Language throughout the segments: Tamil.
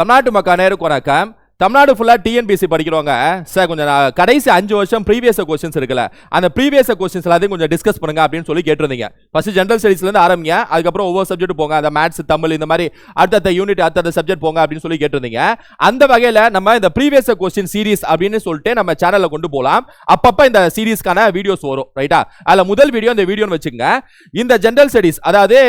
தமிழ்நாட்டு மக்கள் அனைவருக்கும் வணக்கம். தமிழ்நாடு ஃபுல்லா டிஎன்பிசி படிக்கிறவங்க சார் கொஞ்சம் கடைசி 5 வருஷம் ப்ரீவியஸ் கொஸ்டின்ஸ் இருக்குல்ல, அந்த ப்ரீவியஸ் கொஸ்டின்ஸ் எல்லாத்தையும் கொஞ்சம் டிஸ்கஸ் பண்ணுங்க அப்படின்னு சொல்லி கேட்டிருந்தீங்க. ஃபர்ஸ்ட் ஜெனரல் ஸ்டடீஸ்ல இருந்து ஆரம்பிங்க, அதுக்கப்புறம் ஒவ்வொரு சப்ஜெக்ட் போங்க, அந்த மேத்ஸ், தமிழ் இந்த மாதிரி அடுத்த யூனிட் அடுத்த சப்ஜெக்ட் போங்க அப்படின்னு சொல்லி கேட்டிருந்தீங்க. அந்த வகையில நம்ம இந்த ப்ரீவியஸ் கொஸ்டின் சீரிஸ் அப்படின்னு சொல்லிட்டு நம்ம சேனல்ல கொண்டு போலாம். அப்பப்ப இந்த சீரிஸ்க்கான வீடியோஸ் வரும், ரைட்டா? அதுல முதல் வீடியோ இந்த வீடியோன்னு வச்சுக்கோங்க. இந்த ஜெனரல் ஸ்டடீஸ் அதாவது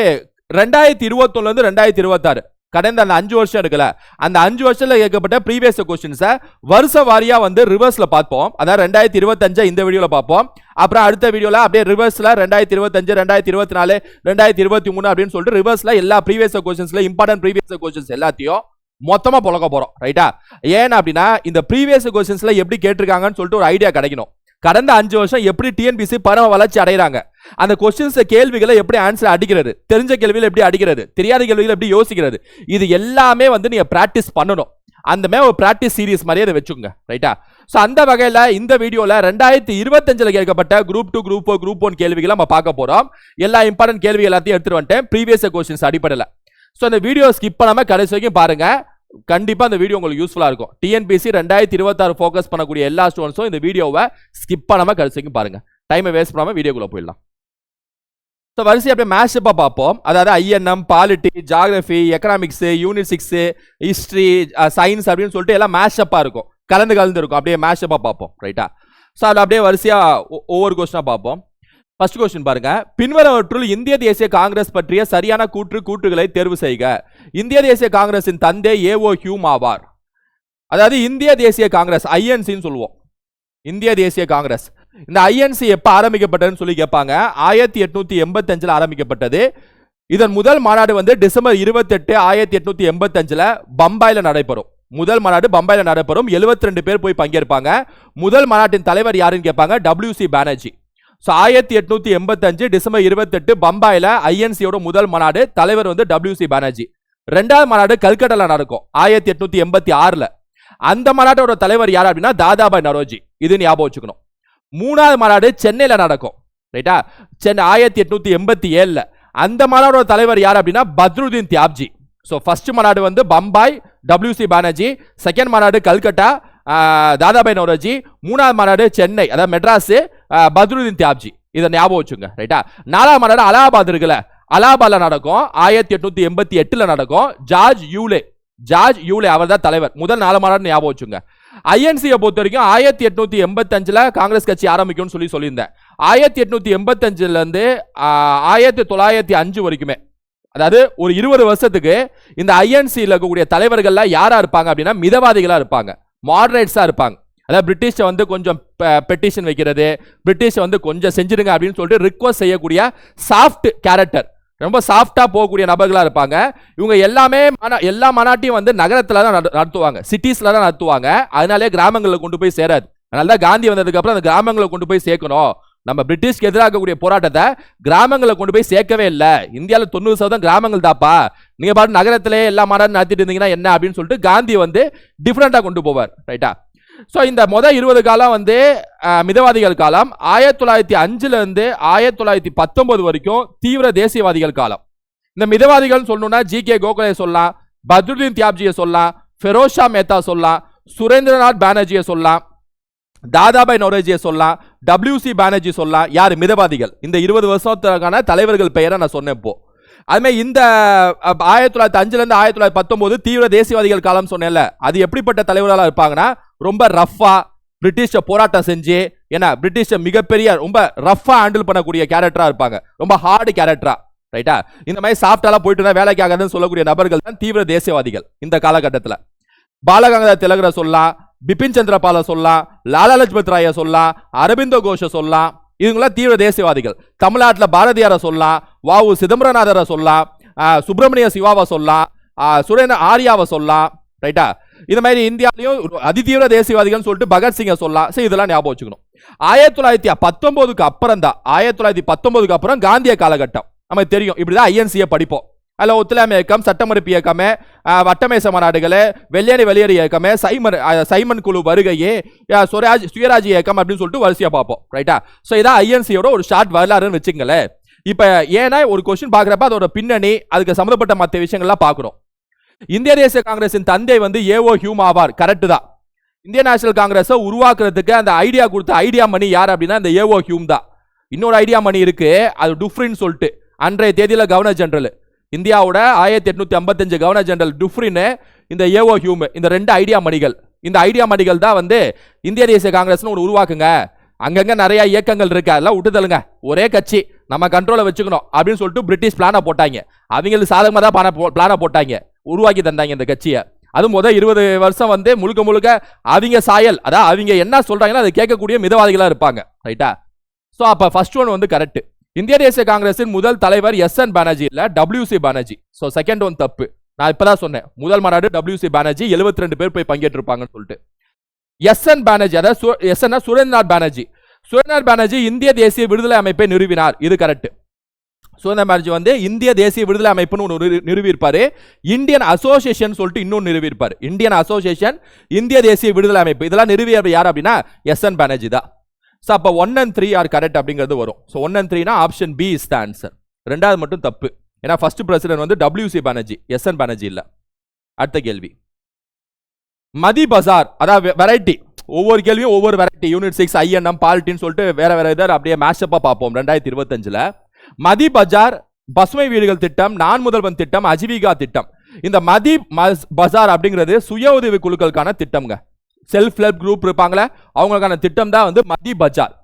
2021 இருந்து 2026 கடந்த அந்த 5 வருஷம் இருக்குல்ல, அந்த 5 வருஷத்துல கேட்கப்பட்ட ப்ரீவியஸ் கொஸ்டின்ஸை வருஷ வாரியா வந்து ரிவர்ஸ்ல பார்ப்போம். அதாவது 2025 இந்த வீடியோல பார்ப்போம். அப்புறம் அடுத்த வீடியோல அப்படியே ரிவர்ஸ்ல 2025, 2024, 2023 அப்படின்னு சொல்லிட்டு ரிவர்ஸ்ல எல்லா ப்ரீவியஸ் கொஸ்டின்ஸ்ல இம்பார்ட்டன்ட் ப்ரீவியஸ் கொஸ்டின்ஸ் எல்லாத்தையும் மொத்தமா புழக்க போறோம், ரைட்டா? ஏன் அப்படின்னா இந்த ப்ரீவியஸ் கொஸ்டின்ஸ்ல எப்படி கேட்டிருக்காங்கன்னு சொல்லிட்டு ஒரு ஐடியா கிடைக்கணும். கடந்த 5 வருஷம் எப்படி டிஎன்பிசி பரவ வளர்ச்சி அடைகிறாங்க, அந்த கொஸ்டின்ஸ் கேள்விகளை எப்படி ஆன்சர் அடிக்கிறது, தெரிஞ்ச கேள்விகளை எப்படி அடிக்கிறது, தெரியாத கேள்விகளை எப்படி யோசிக்கிறது, இது எல்லாமே வந்து நீங்க பிராக்டிஸ் பண்ணணும். அந்த மாதிரி ஒரு பிராக்டிஸ் சீரிஸ் மாதிரியே அதை வச்சுக்கோங்க, ரைட்டா? ஸோ அந்த வகையில் இந்த வீடியோவில் 2025 கேட்கப்பட்ட குரூப் 2, குரூப் 4, குரூப் 1 கேள்விகளை நம்ம பார்க்க போறோம். எல்லா இம்பார்ட்டன்ட் கேள்வி எல்லாத்தையும் எடுத்துட்டு வந்துட்டேன் ப்ரீவியஸ் கொஸ்டின்ஸ் அடிப்படையில். ஸோ அந்த வீடியோ ஸ்கிப் பண்ணாம கடைசி வரைக்கும் பாருங்க. கண்டிப்பா இந்த வீடியோ உங்களுக்கு யூஸ்ஃபுல்லா இருக்கும். டிஎன்பிசி 2026 ஃபோக்கஸ் பண்ணக்கூடிய எல்லா ஸ்டூடெண்ட்ஸும் இந்த வீடியோவை ஸ்கிப் பண்ணாம கடைசி வரைக்கும் பாருங்க. டைமை வேஸ்ட் பண்ணாம வீடியோக்குள்ள போயிடலாம். ஸோ வரிசை அப்படியே மேட்சப்பாக பார்ப்போம். அதாவது INM, polity, geography, economics, unit 6, history, science அப்படின்னு சொல்லிட்டு எல்லாம் மேட்சப்பாக இருக்கும், கலந்து இருக்கும். அப்படியே மேட்சப்பாக பார்ப்போம், ரைட்டா? ஸோ அதில் அப்படியே வரிசையாக ஒவ்வொரு கொஸ்டினாக பார்ப்போம். ஃபர்ஸ்ட் கொஸ்டின் பாருங்க. பின்வருவற்றுள் இந்திய தேசிய காங்கிரஸ் பற்றிய சரியான கூற்றுகளை தேர்வு செய்க. இந்திய தேசிய காங்கிரசின் தந்தை ஏஓ ஹியூம் ஆவார். அதாவது இந்திய தேசிய காங்கிரஸ் ஐஎன்சின்னு சொல்லுவோம். இந்திய தேசிய காங்கிரஸ் இந்த ஐஎன்சி எப்ப ஆரம்பிக்கப்பட்டதுன்னு சொல்லி கேட்பாங்க. 1885 ஆரம்பிக்கப்பட்டது. இதன் முதல் மாநாடு வந்து டிசம்பர் 28, 1885 பம்பாயில நடைபெறும். முதல் மாநாடு பம்பாயில நடைபெறும். 72 பேர் போய் பங்கேற்பாங்க. முதல் மாநாட்டின் தலைவர் யாருன்னு கேட்பாங்க. WC பானர்ஜி. 1885 டிசம்பர் 28 பம்பாயில ஐஎன்சியோட முதல் மாநாடு, தலைவர் வந்து WC பானர்ஜி. ரெண்டாவது மாநாடு கல்கட்டால நடக்கும் 1886. அந்த மாநாட்டோட தலைவர் யார் அப்படின்னா தாதாபாய் நரோஜி. இது ஞாபகம் வச்சுக்கணும். மூணாவது மாநாடு சென்னையில நடக்கும், ரைட்டா? சென்னை 1887. அந்த மாநாட்டோட தலைவர் யார் அப்படின்னா பத்ருதீன் தியாப்ஜி. ஸோ ஃபர்ஸ்ட் மாநாடு வந்து பம்பாய், WC பானர்ஜி. செகண்ட் மாநாடு கல்கட்டா, தாதாபாய் நரோஜி. மூணாவது மாநாடு சென்னை, அதாவது மெட்ராஸ், பத்ருதீன் தியாப்ஜி. இதை ஞாபகம் வச்சுங்க, ரைட்டா? நாலாவது மாநாடு அலகாபாத் இருக்குல்ல, அலகாபாத்ல நடக்கும் 1888 நடக்கும். ஜார்ஜ் யூலே அவர் தான் தலைவர். முதல் 4 மாநாடு ஞாபகம் வச்சுங்க. ஐஎன்சியை பொறுத்த வரைக்கும் 1885 காங்கிரஸ் கட்சி ஆரம்பிக்கும்னு சொல்லியிருந்தேன். 1885 இருந்து 1905 வரைக்குமே, அதாவது ஒரு 20 வருஷத்துக்கு இந்த ஐஎன்சியில் இருக்கக்கூடிய தலைவர்கள்லாம் யாரா இருப்பாங்க அப்படின்னா மிதவாதிகளா இருப்பாங்க, மாடரேட்ஸா இருப்பாங்க. அதாவது பிரிட்டிஷை வந்து கொஞ்சம் பெட்டிஷன் வைக்கிறது, பிரிட்டிஷை வந்து கொஞ்சம் செஞ்சிருங்க அப்படின்னு சொல்லிட்டு ரிக்வஸ்ட் செய்யக்கூடிய சாஃப்ட் கேரக்டர், ரொம்ப சாஃப்டா போகக்கூடிய நபர்களா இருப்பாங்க. இவங்க எல்லாமே எல்லா மாநாட்டையும் வந்து நகரத்துல தான் நடத்துவாங்க, சிட்டிஸ்ல தான் நடத்துவாங்க. அதனாலே கிராமங்களில் கொண்டு போய் சேராது. அதனால தான் காந்தி வந்ததுக்கு அப்புறம் அந்த கிராமங்களை கொண்டு போய் சேர்க்கணும். நம்ம பிரிட்டிஷ்க்கு எதிராக இருக்கக்கூடிய போராட்டத்தை கிராமங்களை கொண்டு போய் சேர்க்கவே இல்லை. இந்தியாவில் 90% கிராமங்கள் தாப்பா, நீங்க பாட்டு நகரத்திலே எல்லா மாநாடும் நடத்திட்டு இருந்தீங்கன்னா என்ன அப்படின்னு சொல்லிட்டு காந்தி வந்து டிஃபரெண்டா கொண்டு போவார், ரைட்டா? ஸோ இந்த 20 காலம் வந்து மிதவாதிகள் காலம். 1905 இருந்து 1919 வரைக்கும் தீவிர தேசியவாதிகள் காலம். இந்த மிதவாதிகள் சொல்லணும்னா ஜி.கே. கோகலே சொல்லலாம், பத்ருதீன் தியாப்ஜியை சொல்லலாம், ஃபெரோஸ் ஷா மேத்தா சொல்லலாம், சுரேந்திரநாத் பானர்ஜியை சொல்லலாம், தாதாபாய் நௌரோஜியை சொல்லலாம், WC பானர்ஜி சொல்லலாம். யார்? மிதவாதிகள். இந்த 20 வருஷத்துக்கான தலைவர்கள் பெயரை நான் சொன்னேன். இப்போ அதுமாதிரி இந்த 1905 இருந்து 1919 தீவிர தேசியவாதிகள் காலம் சொன்னேன்ல, அது எப்படிப்பட்ட தலைவர்களாக இருப்பாங்கன்னா ரொம்ப ரஃபா பிரிட்டிஷ போராட்டம் செஞ்சு, ஏன்னா பிரிட்டிஷ மிகப்பெரிய ரொம்ப ரஃபா ஹேண்டில் பண்ணக்கூடிய கேரக்டரா இருப்பாங்க, ரொம்ப ஹார்டு கேரக்டரா, ரைட்டா? இந்த மாதிரி சாஃப்டாலாம் போயிட்டு வேலைக்கு ஆகாதுன்னு சொல்லக்கூடிய நபர்கள் தான் தீவிர தேசியவாதிகள் இந்த காலகட்டத்தில். பாலகங்காதர திலகரை சொல்லலாம், பிபின் சந்திரபாலை சொல்லலாம், லாலா லஜ்பத் ராயை சொல்லலாம், அரவிந்தோ கோஷை சொல்லலாம். இவங்களாம் தீவிர தேசியவாதிகள். தமிழ்நாட்டில் பாரதியாரை சொல்லலாம், வ.உ. சிதம்பரநாதரை சொல்லலாம், சுப்பிரமணிய சிவாவை சொல்லலாம், சுரேந்திர ஆரியாவை சொல்லலாம், ரைட்டா? இந்த மாதிரி இந்தியாவிலையும் அதிதீவிர தேசியவாதிகள் சொல்லிட்டு பகத்சிங்கை சொல்லலாம். சரி, இதெல்லாம் ஞாபகம் வச்சுக்கணும். 1919 அப்புறம் தான், 1919 அப்புறம் காந்திய காலகட்டம் நமக்கு தெரியும். இப்படிதான் ஐஎன்சியை படிப்போம். அதில் ஒத்துழையாமை இயக்கம், சட்டமறுப்பு இயக்கமே, வட்டமேச மாநாடுகளே, வெள்ளையணி வெளியேறு இயக்கமே, சைமன் குழு வருகையே, சுயராஜ் இயக்கம் அப்படின்னு சொல்லிட்டு வரிசையா பார்ப்போம், ரைட்டா? ஸோ இதான் ஐஎன்சியோட ஒரு ஷார்ட் வரலாறுன்னு வச்சுங்களேன். இப்போ ஏன்னா ஒரு கொஸ்டின் பார்க்குறப்ப அதோட பின்னணி, அதுக்கு சம்மந்தப்பட்ட மற்ற விஷயங்கள்லாம் பார்க்குறோம். இந்திய தேசிய காங்கிரசின் தந்தை வந்து ஏஓ ஹியூம் ஆவார். கரெக்ட் தான். இந்தியன் நேஷனல் காங்கிரஸை உருவாக்குறதுக்கு அந்த ஐடியா கொடுத்த ஐடியா மணி யார் அப்படின்னா இந்த ஏஓ ஹியூம் தான். இன்னொரு ஐடியா மணி இருக்கு, அது டுஃப்ரின் சொல்லிட்டு அன்றைய தேதியில கவர்னர் ஜெனரல் இந்தியாவோட 1855 கவர்னர் ஜெனரல் டுஃப்ரின், இந்த ஏஓ ஹியூம், இந்த ரெண்டு ஐடியா மணிகள். இந்த ஐடியா மணிகள் தான் வந்து இந்திய தேசிய காங்கிரஸ்னு ஒன்று உருவாக்குங்க, அங்கங்க நிறைய இயக்கங்கள் இருக்கு, அதெல்லாம் விட்டுதலுங்க, ஒரே கட்சி நம்ம கண்ட்ரோலை வச்சுக்கணும் அப்படின்னு சொல்லிட்டு பிரிட்டிஷ் பிளானை போட்டாங்க. அவங்களுக்கு சாதகமாக தான் பிளானை போட்டாங்க, உருவாக்கி தந்தாங்க இந்த கட்சியை. அது முதல் 20 வருஷம் வந்து முழுக்க முழுக்க அவங்க சாயல், அதாவது அவங்க என்ன சொல்றாங்களோ அதை கேட்கக்கூடிய மிதவாதிகளா இருப்பாங்க. ரைட்டா? ஸோ அப்போ ஃபர்ஸ்ட் ஒன் வந்து கரெக்ட். இந்திய தேசிய காங்கிரசின் முதல் தலைவர் எஸ்.என். பானர்ஜி இல்ல WC Banerjee. So second one தப்பு. நான் இப்பதான் சொன்னேன் முதல் மாநாடு WC பானர்ஜி, 72 பேர் போய் பங்கேற்றிருப்பாங்கன்னு சொல்லிட்டு. எஸ்.என். பானர்ஜி, அதாவது எஸ்.என். சுரேந்திரநாத் பானர்ஜி. சுரேந்திரநாத் பானர்ஜி இந்திய தேசிய விடுதலை அமைப்பை நிறுவினார். இது கரெக்ட். சுரேந்திர பானர்ஜி வந்து இந்திய தேசிய விடுதலை அமைப்புன்னு ஒன்று நிறுவியிருப்பாரு. இந்தியன் அசோசியேஷன் சொல்லிட்டு இன்னொன்று நிறுவியிருப்பாரு. இந்தியன் அசோசியேஷன், இந்திய தேசிய விடுதலை அமைப்பு, இதெல்லாம் நிறுவியவர் யார் அப்படின்னா எஸ்.என். பானர்ஜி தான். ஸோ அப்போ 1 and 3 ஆர் கரெக்ட் அப்படிங்கிறது வரும். So 1 and 3 option B is the answer. ரெண்டாவது மட்டும் தப்பு. ஏன்னா ஃபர்ஸ்ட் பிரசிடென்ட் வந்து WC பானர்ஜி, எஸ்.என். பானர்ஜி இல்ல. அடுத்த கேள்வி, மதி பஜார், அதாவது வெரைட்டி, ஒவ்வொரு கேள்வியும் ஒவ்வொரு வெரைட்டி, யூனிட் 6 INM பாலிட்டின்னு சொல்லிட்டு வேற வேற இதை அப்படியே மேஷப்பா பார்ப்போம். 2025 மதி பஜார், பசுமை வீடுகள் திட்டம், நான் முதல்வன் திட்டம், அஜீவிகா திட்டம். இந்த மதி பஜார் அப்படிங்கிறது சுய உதவி குழுக்களுக்கான திட்டம்ங்க. செல்ஃப் ஹெல்ப் குரூப் இருப்பாங்களே அவங்களுக்கான திட்டம் தான் வந்து மதி பஜார்.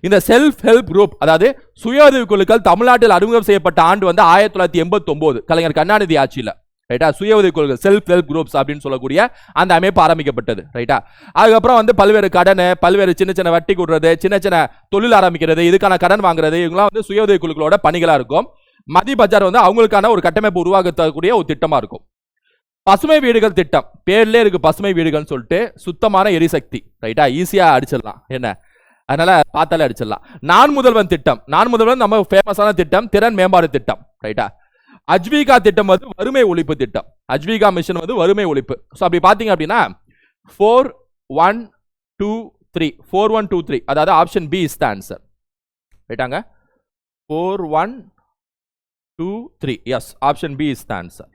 இந்த செல்ஃப் ஹெல்ப் குரூப், அதாவது சுய உதவி குழுக்கள் தமிழ்நாட்டில் அறிமுகம் செய்யப்பட்ட ஆண்டு வந்து 1989 கலைஞர் கருணாநிதி ஆட்சியில். ரைட்டா? சுய உதவி குழுக்கள், செல்ஃப் ஹெல்ப் குரூப்ஸ் அப்படின்னு சொல்லக்கூடிய அந்த அமைப்பு ஆரம்பிக்கப்பட்டது. ரைட்டா? அதுக்கப்புறம் வந்து பல்வேறு கடன், பல்வேறு சின்ன சின்ன வட்டி கூடுறது, சின்ன சின்ன தொழில் ஆரம்பிக்கிறது, இதுக்கான கடன் வாங்குறது, இவங்களாம் வந்து சுய உதவி குழுக்களோட பணிகளா இருக்கும். மதி பஜார் வந்து அவங்களுக்கான ஒரு கட்டமைப்பு உருவாக்கக்கூடிய ஒரு திட்டமா இருக்கும். பசுமை வீடுகள் திட்டம், பேர்ல இருக்கு பசுமை வீடுகள் சொல்லிட்டு, சுத்தமான எரிசக்தி. ரைட்டா? ஈஸியா அடிச்சிடலாம், என்ன அதனால பார்த்தாலே அடிச்சிடலாம். நான் முதல்வன் திட்டம், நான் முதல்வன் நம்ம ஃபேமஸான திட்டம், திறன் மேம்பாடு திட்டம். ரைட்டா? அஜ்விகா திட்டம் வந்து வறுமை ஒழிப்பு திட்டம். அஜ்விகா மிஷன் வந்து வறுமை ஒழிப்பு. ஸோ அப்படி பார்த்தீங்க அப்படின்னா 4 1 2 3 4 1 2 3, அதாவது option B is the answer. ரைட்டாங்க? 4 1 2 3, yes, option B is the answer.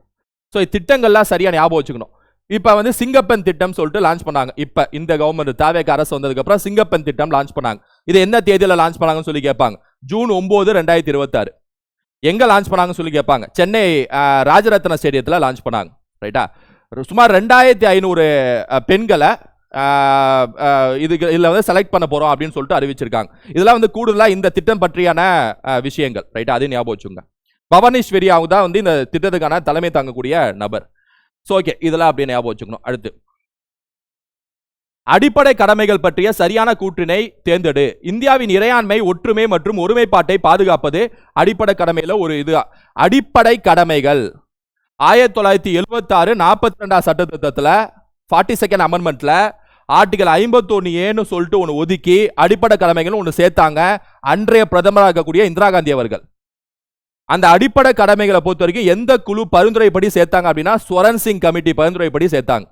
So திட்டங்கள்லாம் சரியா ஞாபகம் வச்சுக்கணும். இப்போ வந்து சிங்கப்பெண் திட்டம் சொல்லிட்டு லான்ச் பண்ணாங்க. இப்போ இந்த கவர்மெண்ட் தாவேக அரசு வந்ததுக்கு அப்புறம் சிங்கப்பெண் திட்டம் லான்ச் பண்ணாங்க. இது என்ன தேதியில் லான்ச் பண்ணாங்கன்னு சொல்லி கேட்பாங்க. ஜூன் 9 2026. எங்க லான்ச் பண்ணாங்கன்னு சொல்லி கேட்பாங்க. சென்னை ராஜரத்ன ஸ்டேடியத்தில் லான்ச் பண்ணாங்க. ரைட்டா? சுமார் 2500 பெண்களை இதுல வந்து செலக்ட் பண்ண போறோம் அப்படின்னு சொல்லிட்டு அறிவிச்சிருக்காங்க. இதெல்லாம் வந்து கூடுதலா இந்த திட்டம் பற்றியான விஷயங்கள். ரைட்டா? அதையும் ஞாபகம் வச்சுங்க. பவனேஸ்வரி அவங்க தான் வந்து இந்த திட்டத்துக்கான தலைமை தாங்கக்கூடிய நபர். ஸோ ஓகே, இதெல்லாம் அப்படியே ஞாபகம் வச்சுக்கணும். அடுத்து, அடிப்படை கடமைகள் பற்றிய சரியான கூற்றினை தேர்ந்தெடு. இந்தியாவின் இறையாண்மை, ஒற்றுமை மற்றும் ஒருமைப்பாட்டை பாதுகாப்பது அடிப்படை கடமையில ஒரு இது. அடிப்படை கடமைகள் 1976 42 சட்ட திட்டத்தில் 42nd அமெண்ட்மெண்ட்ல ஆர்டிகல் 51A சொல்லிட்டு ஒன்று ஒதுக்கி அடிப்படை கடமைகள் ஒன்று சேர்த்தாங்க அன்றைய பிரதமராக இருக்கக்கூடிய இந்திரா காந்தி அவர்கள். அந்த அடிப்படை கடமைகளை பொறுத்த வரைக்கும் எந்த குழு பரிந்துரைப்படி சேர்த்தாங்க அப்படின்னா ஸ்வரன் சிங் கமிட்டி பரிந்துரைப்படி சேர்த்தாங்க.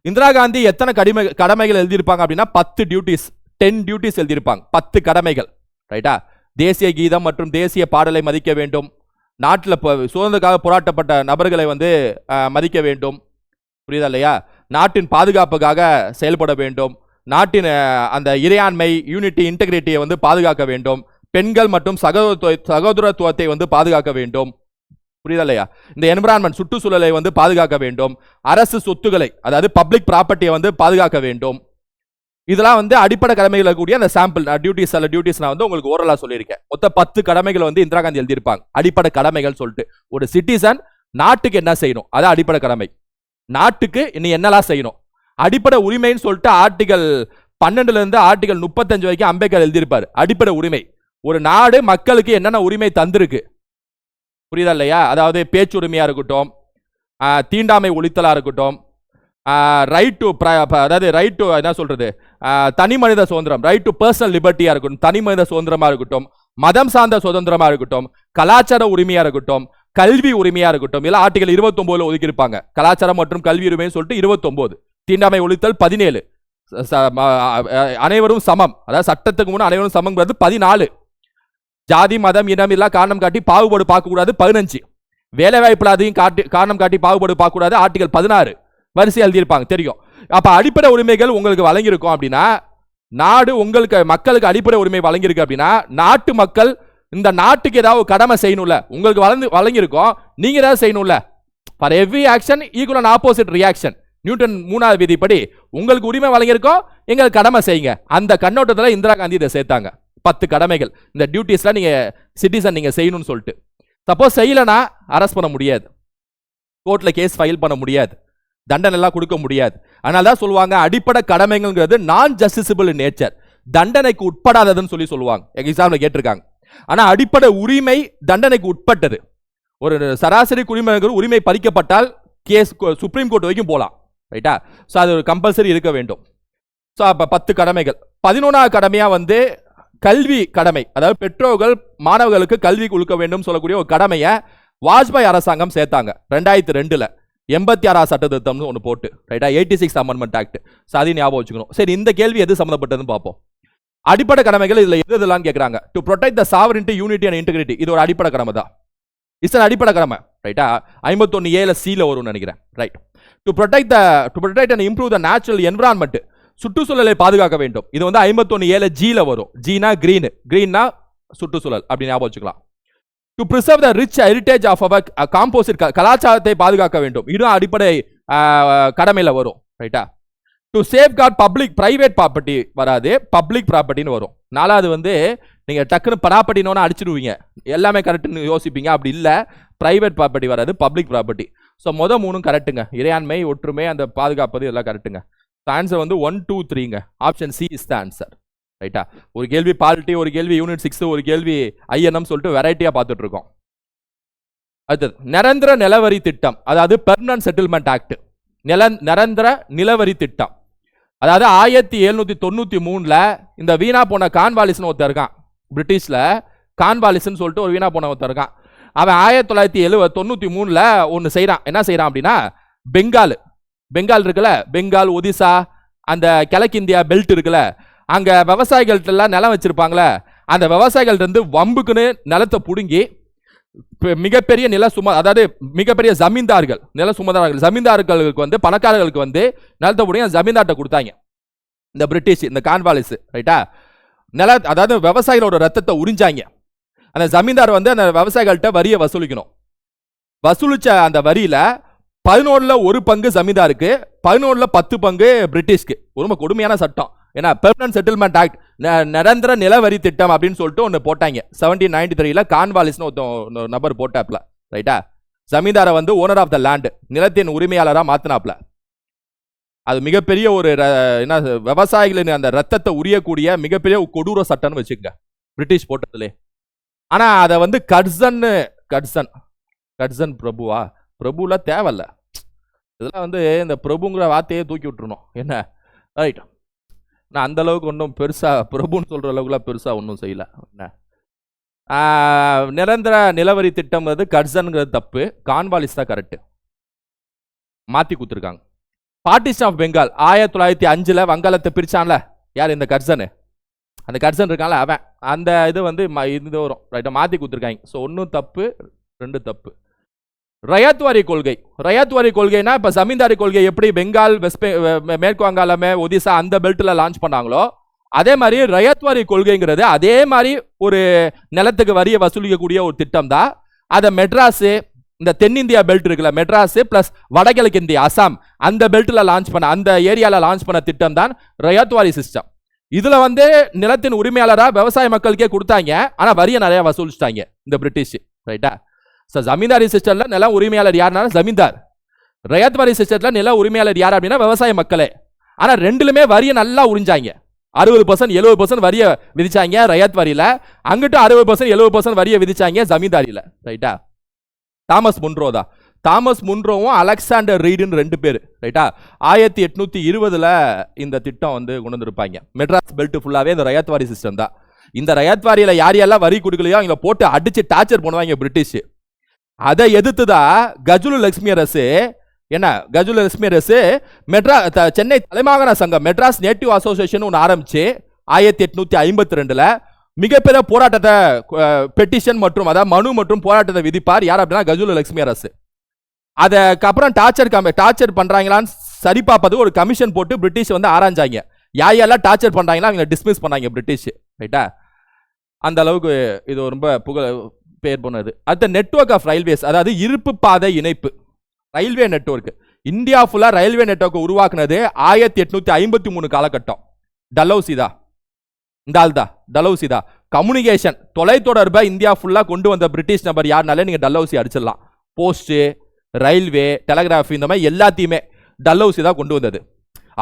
இந்திரா காந்தி எத்தனை கடமைகள் எழுதியிருப்பாங்க அப்படின்னா 10 டியூட்டிஸ் எழுதியிருப்பாங்க. 10 கடமைகள். ரைட்டா? தேசிய கீதம் மற்றும் தேசிய பாடலை மதிக்க வேண்டும், நாட்டில் சுதந்திரக்காக போராட்டப்பட்ட நபர்களை வந்து மதிக்க வேண்டும், புரியுதா இல்லையா? நாட்டின் பாதுகாப்புக்காக செயல்பட வேண்டும், நாட்டின் அந்த இறையாண்மை, யூனிட்டி, இன்டெகிரிட்டியை வந்து பாதுகாக்க வேண்டும், பெண்கள் மற்றும் சகோதரத்துவத்தை வந்து பாதுகாக்க வேண்டும், புரியுதா இல்லையா? இந்த என்விரான்மெண்ட், சுற்றுச்சூழலை வந்து பாதுகாக்க வேண்டும், அரசு சொத்துக்களை, அதாவது பப்ளிக் ப்ராப்பர்ட்டியை வந்து பாதுகாக்க வேண்டும். இதெல்லாம் வந்து அடிப்படை கடமைகளை கூடிய அந்த சாம்பிள் டியூட்டிஸ் நான் வந்து உங்களுக்கு ஓரலா சொல்லியிருக்கேன். மொத்த 10 கடமைகள் வந்து இந்திரா காந்தி எழுதியிருப்பாங்க. அடிப்படை கடமைகள் சொல்லிட்டு ஒரு சிட்டிசன் நாட்டுக்கு என்ன செய்யணும், அதான் அடிப்படை கடமை. நாட்டுக்கு இன்னும் என்னெல்லாம் செய்யணும். அடிப்படை உரிமைன்னு சொல்லிட்டு ஆர்டிகல் 12 இருந்து ஆர்டிகல் 35 வரைக்கும் அம்பேத்கர் எழுதியிருப்பார். அடிப்படை உரிமை, ஒரு நாடு மக்களுக்கு என்னென்ன உரிமை தந்திருக்கு, புரியுதா இல்லையா? அதாவது பேச்சுரிமையா இருக்கட்டும், தீண்டாமை ஒழித்தலா இருக்கட்டும், ரைட் டு, அதாவது ரைட் டு என்ன சொல்றது, தனி மனித சுதந்திரம், ரைட் டு பர்சனல் லிபர்ட்டியா இருக்கட்டும், தனி மனித சுதந்திரமா இருக்கட்டும், மதம் சார்ந்த சுதந்திரமா இருக்கட்டும், கலாச்சார உரிமையா இருக்கட்டும், கல்வி உரிமையா இருக்கட்டும், இல்ல ஆர்டிகல் 29 ஒதுக்கி இருப்பாங்க. கலாச்சாரம் மற்றும் கல்வி உரிமைன்னு சொல்லிட்டு 29, தீண்டாமை ஒழித்தல் 17, அனைவரும் சமம், அதாவது சட்டத்துக்கு முன் அனைவரும் சமம் 14, ஜாதி மதம் இனம் இல்ல காரணம் காட்டி பாகுபாடு பார்க்க கூடாது 15, வேலை வாய்ப்புல அதையும் காரணம் காட்டி பாகுபாடு பார்க்க கூடாது. ஆர்டிகல் 16 வரிசை எழுதியிருப்பாங்க தெரியும். அப்ப அடிப்படை உரிமைகள் உங்களுக்கு வழங்கியிருக்கும் அப்படின்னா, நாடு உங்களுக்கு மக்களுக்கு அடிப்படை உரிமை வழங்கியிருக்கு அப்படின்னா, நாட்டு மக்கள் இந்த நாட்டுக்கு ஏதாவது கடமை செய்யணும்ல. உங்களுக்கு வழங்கியிருக்கோம், நீங்க ஏதாவது செய்யணும்ல. For every action equal and opposite reaction. Newton 3வது விதிப்படி உங்களுக்கு உரிமை வழங்கியிருக்கோம், எங்களுக்கு கடமை செய்யுங்க. அந்த கண்ணோட்டத்தில் இந்திரா காந்தி இதை சேர்த்தாங்க. 10 கடமைகள், இந்த டியூட்டிஸ்லாம் நீங்க சிட்டிசன் நீங்க செய்யணும்னு சொல்லிட்டு. சப்போஸ் செய்யலனா அரெஸ்ட் பண்ண முடியாது, கோர்ட்ல கேஸ் ஃபைல் பண்ண முடியாது, தண்டனை எல்லாம் கொடுக்க முடியாது. அதனால தான் சொல்லுவாங்க அடிப்படை கடமைங்கிறது நான் ஜஸ்டிசபிள் இன் நேச்சர், தண்டனைக்கு உட்படாததுன்னு சொல்லுவாங்க. எக்ஸாம்ல கேட்டிருக்காங்க. ஆனா அடிப்படை உரிமை தண்டனைக்கு உட்பட்டது. ஒரு சராசரி குடிமகனுக்கு உரிமை பறிக்கப்பட்டால் கேஸ் சுப்ரீம் கோர்ட் வரைக்கும் போலாம். ரைட்டா? ஸோ அது ஒரு கம்பல்சரி இருக்க வேண்டும். ஸோ அப்போ 10 கடமைகள். 11வது கடமையா வந்து கல்வி கடமை, அதாவது பெற்றோர்கள் மாணவர்களுக்கு கல்வி கொடுக்க வேண்டும் சொல்லக்கூடிய ஒரு கடமையை வாஜ்பாய் அரசாங்கம் சேர்த்தாங்க 2002ல் 86 சட்ட திருத்தம்னு ஒன்று போட்டு. ரைட்டா? 86 அமெண்ட்மெண்ட் ஆக்ட். ஸோ அதையும் ஞாபகம் வச்சுக்கணும். சரி, இந்த கேள்வி எது சம்மந்தப்பட்டதுன்னு பார்ப்போம். அடிப்படை கடமைகள் இதுல எது இதெல்லாம் கேட்குறாங்க. To protect the sovereignty, unity and integrity, இது ஒரு அடிப்படை கடமை தான். இட்ஸ் அடிப்படை கடமை. ரைட்டா? 51A C வரும்னு நினைக்கிறேன். Right. To protect and improve the natural environment, சுற்றுச்சூழலை பாதுகாக்க வேண்டும். இது வந்து 51A G வரும். ஜீனா கிரீன், கிரீன்னா சுற்றுச்சூழல் அப்படி ஞாபகம் வச்சுக்கலாம். To preserve the rich heritage of our composite, கலாச்சாரத்தை பாதுகாக்க வேண்டும். இதுவும் அடிப்படை கடமையில் வரும். ரைட்டா? To safeguard public, private property வராது, பப்ளிக் ப்ராப்பர்ட்டின்னு வரும். 4வது வந்து நீங்க டக்குன்னு ப்ராப்பர்ட்டினோன்னு அடிச்சிடுவீங்க, எல்லாமே கரெக்ட்னு யோசிப்பீங்க. அப்படி இல்லை, பிரைவேட் ப்ராப்பர்ட்டி வராது, பப்ளிக் ப்ராப்பர்ட்டி. ஸோ 3 கரெக்டுங்க. இறையாண்மை, ஒற்றுமை, அந்த பாதுகாப்பது எல்லாம் கரெக்டுங்க. ஆன்சர் வந்து 1, 2, 3ங்க. Option C is the answer. ரைட்டா? ஒரு கேள்வி பாலிட்டி, ஒரு கேள்வி யூனிட் 6, ஒரு கேள்வி INM சொல்லிட்டு வெரைட்டியா பார்த்துட்டு இருக்கோம். அடுத்தது நிரந்தர நிலவரி திட்டம், அதாவது பெர்மனன்ட் செட்டில்மெண்ட் ஆக்ட். நிரந்தர நிலவரி திட்டம், அதாவது 1793ல் இந்த வீணா போன கான்வாலிஸ்னு ஒருத்தர் இருக்கான். பிரிட்டிஷ்ல கான்வாலிஸ்ன்னு சொல்லிட்டு ஒரு வீணா போன ஒருத்தர் இருக்கான். அவன் 1993ல் ஒன்று செய்யறான். என்ன செய்யறான் அப்படின்னா, பெங்கால் இருக்குல்ல, பெங்கால், ஒடிசா, அந்த கிழக்கிந்தியா பெல்ட் இருக்குல்ல, அங்க விவசாயிகள்ட்ட எல்லாம் நிலம் வச்சிருப்பாங்களே, அந்த விவசாயிகள் இருந்து வம்புக்குன்னு நிலத்தை புடுங்கி மிகப்பெரிய அதாவது மிகப்பெரிய ஜமீன்தார்கள், நில சுமதாரர்கள், ஜமீன்தார்களுக்கு வந்து பணக்காரர்களுக்கு வந்து நிலத்தை புடுங்கி ஜமீன்தார்ட்ட கொடுத்தாங்க இந்த பிரிட்டிஷ், இந்த கான்வாலிஸ். ரைட்டா? அதாவது விவசாயிகளோட ரத்தத்தை உறிஞ்சாங்க. அந்த ஜமீன்தார் வந்து அந்த விவசாயிகள்கிட்ட வரியை வசூலிக்கணும். வசூலிச்ச அந்த வரியில 11ல் 1 பங்கு ஜமீன்தாருக்கு, 11ல் 10 பங்கு பிரிட்டிஷ்க்கு. ரொம்ப கொடுமையான சட்டம். ஏன்னா பெர்மனன்ட் செட்டில்மெண்ட் ஆக்ட், நிரந்தர நிலவரி திட்டம் அப்படின்னு சொல்லிட்டு ஒன்று போட்டாங்க 1793ல். கான்வாலிஸ்னு ஒரு நபர் போட்டாப்ல. ரைட்டா? ஜமீன்தாரை வந்து ஓனர் ஆஃப் த லேண்ட், நிலத்தின் உரிமையாளராக மாத்தினாப்ல. அது மிகப்பெரிய ஒரு என்ன, விவசாயிகளின் அந்த ரத்தத்தை உரியக்கூடிய மிகப்பெரிய கொடூர சட்டம்னு வச்சுக்கங்க, பிரிட்டிஷ் போட்டதுலே. ஆனா அதை வந்து கட்சன் பிரபுவா, பிரபுல தேவையில்ல. இதெல்லாம் வந்து இந்த பிரபுங்கிற வார்த்தையே தூக்கி விட்டுருணும். என்ன? ரைட். நான் அந்த அளவுக்கு ஒன்றும் பெருசா பிரபுன்னு சொல்ற அளவுக்குலாம் பெருசா ஒன்றும் செய்யல. என்ன, நிரந்தர நிலவரி திட்டம் கட்சன்ங்கிறது தப்பு, கான்வாலிஸ் தான் கரெக்ட். மாத்தி கொடுத்துருக்காங்க. பார்ட்டிஷன் ஆஃப் பெங்கால் 1905ல் வங்காளத்தை பிரிச்சான்ல, யார்? இந்த கட்சனு. அந்த கட்சன் இருக்கான்ல அவன். அந்த இது வந்து இது வரும். ரைட்டா? மாத்தி கொடுத்துருக்காங்க. ஸோ 1 தப்பு, 2 தப்பு. ரயாத்வாரி கொள்கைனா இப்ப ஜமீன்தாரி கொள்கை எப்படி பெங்கால், மேற்கு வங்காளமே, ஒடிசா அந்த பெல்ட்ல லான்ச் பண்ணாங்களோ, அதே மாதிரி ரயாத்வாரி கொள்கைங்கிறது அதே மாதிரி ஒரு நிலத்துக்கு வரியை வசூலிக்கக்கூடிய ஒரு திட்டம் தான். அதை மெட்ராஸ், இந்த தென்னிந்தியா பெல்ட் இருக்குல்ல, மெட்ராஸ் பிளஸ் வடகிழக்கு இந்தியா, அசாம், அந்த பெல்ட்ல லான்ச் பண்ண, அந்த ஏரியால லான்ச் பண்ண திட்டம் தான் ரயாத்வாரி சிஸ்டம். இதுல வந்து நிலத்தின் உரிமையாளரா விவசாய மக்களுக்கே கொடுத்தாங்க. ஆனா வரியை நிறைய வசூலிச்சிட்டாங்க இந்த பிரிட்டிஷ். ரைட்டா? ஜமீன்தாரி சிஸ்டம்ல நில உரிமையாளர் யாருன்னா ஜமீன்தார். ரயாத்வாரி சிஸ்டத்துல நில உரிமையாளர் யார் அப்படின்னா விவசாய மக்களே. ஆனா ரெண்டுலுமே வரியை நல்லா உறிஞ்சாங்க. 60%, 70% வரியை விதிச்சாங்க ரயாத்வாரியில, அங்கிட்டு 60%, 70% வரியை விதிச்சாங்க ஜமீன்தாரியில. ரைட்டா? தாமஸ் முன்ரோவும் அலெக்சாண்டர் ரீடுன்னு 2 பேர். ரைட்டா? 1820ல் இந்த திட்டம் வந்து கொண்டு வந்திருப்பாங்க. மெட்ராஸ் பெல்ட் ஃபுல்லாவே இந்த ரயாத்வாரி சிஸ்டம் தான். இந்த ரயாத்வாரியில யாரெல்லாம் வரி கொடுக்கலையோ அவங்கள போட்டு அடிச்சு டார்ச்சர் பண்ணுவாங்க பிரிட்டிஷ். அதை எதிர்த்துதான் கஜுலு லட்சுமி அரசு, சென்னை தலைமாகாண சங்கம், மெட்ராஸ் நேட்டிவ் அசோசியேஷன் ஒன்று ஆரம்பிச்சு 1852ல் மிகப்பெரிய போராட்டத்தை பெட்டிஷன் மற்றும் அதாவது மனு மற்றும் போராட்டத்தை விதிப்பார் யார் அப்படின்னா கஜுல லட்சுமி அரசு. அதுக்கப்புறம் டார்ச்சர் பண்றாங்களான்னு சரி பார்ப்பது ஒரு கமிஷன் போட்டு பிரிட்டிஷ் வந்து ஆராய்ஞ்சாங்க. யாரெல்லாம் டார்ச்சர் பண்றாங்களோ அவங்க டிஸ்மிஸ் பண்ணாங்க பிரிட்டிஷ். ரைட்டா, அந்த அளவுக்கு இது ரொம்ப பேர் போனது. அடுத்த நெட்வொர்க் ஆஃப் ரயில்வேஸ், அதாவது இருப்பு பாதை இணைப்பு ரயில்வே நெட்வொர்க். இந்தியா ஃபுல்லா ரயில்வே நெட்வொர்க் உருவாக்குனது 1853 காலகட்டம். டலௌசிதா இந்த ஆள் தான் டலௌசிதா. கம்யூனிகேஷன் தொலைத்தொடர்பை இந்தியா ஃபுல்லா கொண்டு வந்த பிரிட்டிஷ் நபர் யாருனாலே நீங்க டலௌசி அடிச்சிடலாம். போஸ்ட், ரயில்வே, டெலகிராஃப் இந்த மாதிரி எல்லாத்தையுமே டலௌசி தான் கொண்டு வந்தது.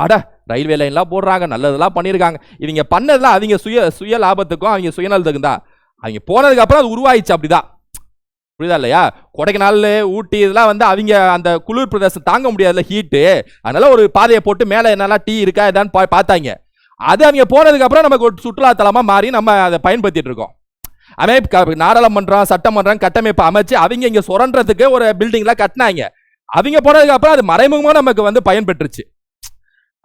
அட ரயில்வே லைன்லாம் போடுறாங்க, நல்லதெல்லாம் பண்ணியிருக்காங்க. இவங்க பண்ணதெல்லாம் அவங்க சுய லாபத்துக்கும் அவங்க சுயநலத்துக்கும் தான். அவங்க போனதுக்கு அப்புறம் அது உருவாயிச்சு. அப்படிதான், புரியுதா இல்லையா? கொடைக்கானல், ஊட்டி இதெல்லாம் வந்து அவங்க அந்த குளிர் பிரதேசம் தாங்க முடியாதுல ஹீட்டு, அதனால ஒரு பாதையை போட்டு மேலே என்னெல்லாம் டீ இருக்கா எதான்னு பார்த்தாங்க. அது அவங்க போனதுக்கு அப்புறம் நமக்கு ஒரு சுற்றுலா தலமா மாறி நம்ம அதை பயன்படுத்திட்டு இருக்கோம். அமைப்பு நாடாளுமன்றம், சட்டமன்றம் கட்டமைப்பு அமைச்சு அவங்க இங்க சுரண்டதுக்கு ஒரு பில்டிங்லாம் கட்டினாங்க. அவங்க போனதுக்கு அப்புறம் அது மறைமுகமா நமக்கு வந்து பயன்பெற்றுச்சு.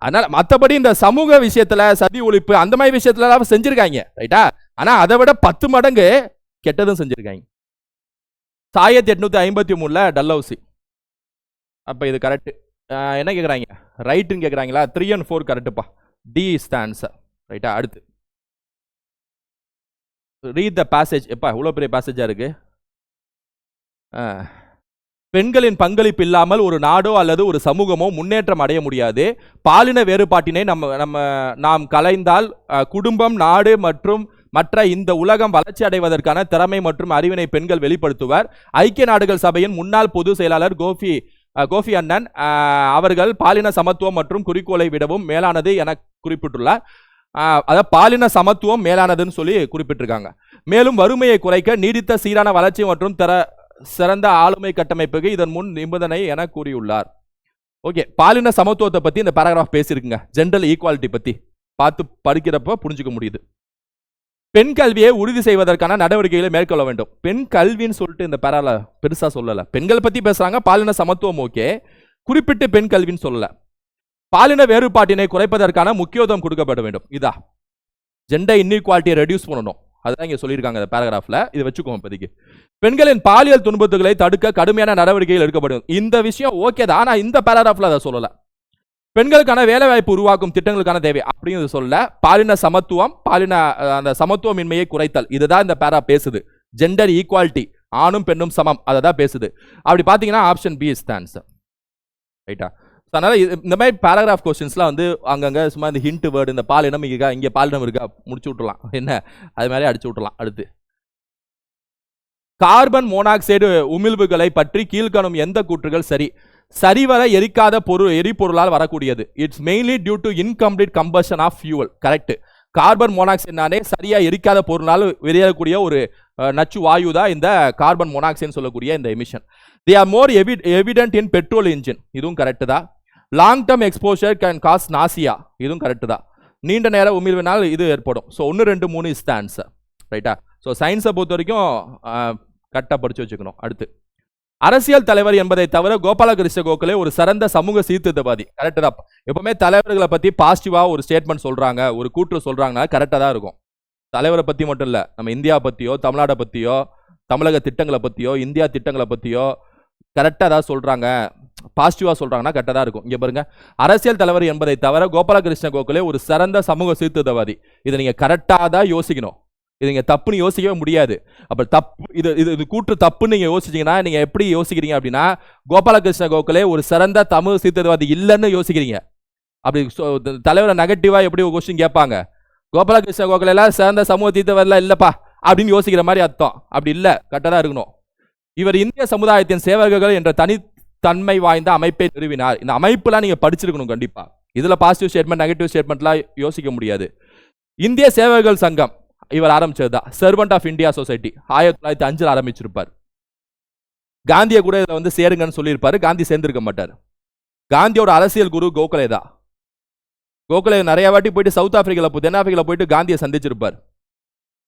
அதனால மற்றபடி இந்த சமூக விஷயத்துல சதி ஒழிப்பு அந்த மாதிரி விஷயத்துல செஞ்சிருக்காங்க. ரைட்டா, ஆனா அதை விட 10 மடங்கு கெட்டதும் செஞ்சிருக்காங்க. 1853 டல்ஹௌசி. அப்ப இது கரெக்ட். என்ன கேக்குறாங்க? ரைட்டுன்னு கேக்குறாங்களா? 3 and 4 கரெக்டுப்பா. டி ஸ்டான்ஸ். ரைட்டா, அடுத்து ரீட் த பேசேஜ். எப்பா இவ்வளோ பெரிய பேசேஜா இருக்கு. பெண்களின் பங்களிப்பு இல்லாமல் ஒரு நாடோ அல்லது ஒரு சமூகமோ முன்னேற்றம் அடைய முடியாது. பாலின வேறுபாட்டினை நாம் கலைந்தால் குடும்பம், நாடு மற்றும் மற்ற இந்த உலகம் வளர்ச்சி அடைவதற்கான திறமை மற்றும் அறிவினை பெண்கள் வெளிப்படுத்துவர். ஐக்கிய நாடுகள் சபையின் முன்னாள் பொதுச் செயலாளர் கோஃபி அன்னன் அவர்கள் பாலின சமத்துவம் மற்றும் குறிக்கோளை விடவும் மேலானது என குறிப்பிட்டுள்ளார். அதாவது பாலின சமத்துவம் மேலானதுன்னு சொல்லி குறிப்பிட்டிருக்காங்க. மேலும் வறுமையை குறைக்க நீடித்த சீரான வளர்ச்சி மற்றும் சிறந்த ஆளுமை கட்டமைப்புக்கு இதன் முன் நிபந்தனை என கூறியுள்ளார். ஓகே, பாலின சமத்துவத்தை பத்தி இந்த பேராகிராஃப் பேசியிருக்குங்க. ஜெண்டர் ஈக்குவாலிட்டி பத்தி பார்த்து படிக்கிறப்ப புரிஞ்சுக்க முடியுது. பெண் கல்வியை உறுதி செய்வதற்கான நடவடிக்கைகளை மேற்கொள்ள வேண்டும். பெண் கல்வின்னு சொல்லிட்டு இந்த பேரால பெருசா சொல்லல. பெண்கள் பத்தி பேசுறாங்க, பாலின சமத்துவம் ஓகே, குறிப்பிட்டு பெண் கல்வின்னு சொல்லல. பாலின வேறுபாட்டினை குறைப்பதற்கான முக்கியத்துவம் கொடுக்கப்பட வேண்டும். இதா ஜெண்டர் இன்இக்வாலிட்டியை ரெடியூஸ் பண்ணணும். அதுதான் இங்க சொல்லியிருக்காங்க இந்த பேராகிராஃப்ல. இதை வச்சுக்கோங்க இப்போதைக்கு. பெண்களின் பாலியல் துன்புறுத்தல்களை தடுக்க கடுமையான நடவடிக்கைகள் எடுக்கப்படும். இந்த விஷயம் ஓகே தான், ஆனா இந்த பேராகிராஃப்ல அதை சொல்லல. பெண்களுக்கான வேலை வாய்ப்பு உருவாக்கும் திட்டங்களுக்கான தேவை அப்படின்னு சொல்ல. பாலின சமத்துவம், அந்த சமத்துவமின்மையை குறைத்தல், இதுதான் இந்த பேரா பேசுது. ஜெண்டர் ஈக்குவாலிட்டி, ஆணும் பெண்ணும் சமம், அதை தான் பேசுது. அப்படி பார்த்தீங்கன்னா option B is the answer. ரைட்டா? அதனால இந்த மாதிரி பேராகிராஃப் கொஸ்டின்ஸ்லாம் வந்து அங்கங்க சும்மா இந்த ஹிண்ட் வேர்டு, இந்த பாலினம் இருக்கா, இங்கே பாலினம் இருக்கா முடிச்சு விட்டுலாம், என்ன அது மாதிரி அடிச்சு விட்டுலாம். அடுத்து கார்பன் மோனாக்சைடு உமிழ்வுகளை பற்றி கீழ்காணும் எந்த கூற்றுகள் சரி? சரிவர எரிக்காத எரிபொருளால் வரக்கூடியது. It's mainly due to incomplete combustion of fuel. Correct. Carbon மோனாக்சைடுனாலே சரியா எரிக்காத பொருளால் வெளியேறக்கூடிய ஒரு நச்சு வாயு தான் இந்த கார்பன் மோனாக்சைடு சொல்லக்கூடிய இந்த emission. They are more evident in petrol engine, இதுவும் கரெக்ட் தான். Long term exposure can cause nausea, இதுவும் கரெக்ட் தான். நீண்ட நேர உமிழ்வினால் இது ஏற்படும். So 1, 2, 3 is the answer. ரைட்டா? ஸோ சயின்ஸை பொறுத்த வரைக்கும் கரெக்டாக படிச்சு வச்சுக்கணும். அடுத்து அரசியல் தலைவர் என்பதை தவிர கோபாலகிருஷ்ண கோகலே ஒரு சிறந்த சமூக சீர்திருத்தவாதி. கரெக்ட் தான். எப்பவுமே தலைவர்களை பத்தி பாசிட்டிவா ஒரு ஸ்டேட்மெண்ட் சொல்றாங்க, ஒரு கூற்று சொல்றாங்கன்னா கரெக்டா தான் இருக்கும். தலைவரை பத்தி மட்டும் இல்ல, நம்ம இந்தியா பத்தியோ, தமிழ்நாடை பத்தியோ, தமிழக திட்டங்களை பத்தியோ, இந்தியா திட்டங்களை பத்தியோ கரெக்டா தான் சொல்றாங்க, பாசிட்டிவா சொல்றாங்கன்னா கரெக்டா தான் இருக்கும். இங்க பாருங்க, அரசியல் தலைவர் என்பதை தவிர கோபாலகிருஷ்ண கோகலே ஒரு சிறந்த சமூக சீர்திருத்தவாதி. இதை நீங்க கரெக்டா தான் யோசிக்கணும். இது நீங்க தப்புன்னு யோசிக்கவே முடியாது. அப்ப தப்பு இது கூற்று தப்புன்னு நீங்க யோசிச்சீங்கன்னா நீங்க எப்படி யோசிக்கிறீங்க அப்படின்னா, கோபாலகிருஷ்ண கோகலே ஒரு சிறந்த தமிழ் சீர்திருத்தவாதி இல்லைன்னு யோசிக்கிறீங்க. அப்படி தலைவரை நெகட்டிவா எப்படி ஒரு கொஸ்டின் கேட்பாங்க, கோபாலகிருஷ்ண கோகலே எல்லாம் சிறந்த சமூக சீர்திருத்தவாதிலாம் இல்லப்பா அப்படின்னு யோசிக்கிற மாதிரி அர்த்தம். அப்படி இல்லை, கரெக்டாக தான் இருக்கணும். இவர் இந்திய சமுதாயத்தின் சேவகர்கள் என்ற தனித்தன்மை வாய்ந்த அமைப்பை நிறுவினார். இந்த அமைப்புலாம் நீங்க படிச்சிருக்கணும் கண்டிப்பா. இதுல பாசிட்டிவ் ஸ்டேட்மெண்ட், நெகட்டிவ் ஸ்டேட்மெண்ட்லாம் யோசிக்க முடியாது. இந்திய சேவகர்கள் சங்கம் இவர் ஆரம்பிச்சதா. சர்வெண்ட் ஆஃப் இந்தியா சொசைட்டி 1905 ஆரம்பிச்சிருப்பார். காந்தியை கூட இதில் வந்து சேருங்கன்னு சொல்லியிருப்பாரு. காந்தி சேர்ந்திருக்க மாட்டார். காந்தியோட அரசியல் குரு கோகலே தான். கோகலே நிறைய வாட்டி போயிட்டு சவுத் ஆப்பிரிக்காவில், தென்னாப்பிரிக்காவில் போயிட்டு காந்தியை சந்திச்சிருப்பார்.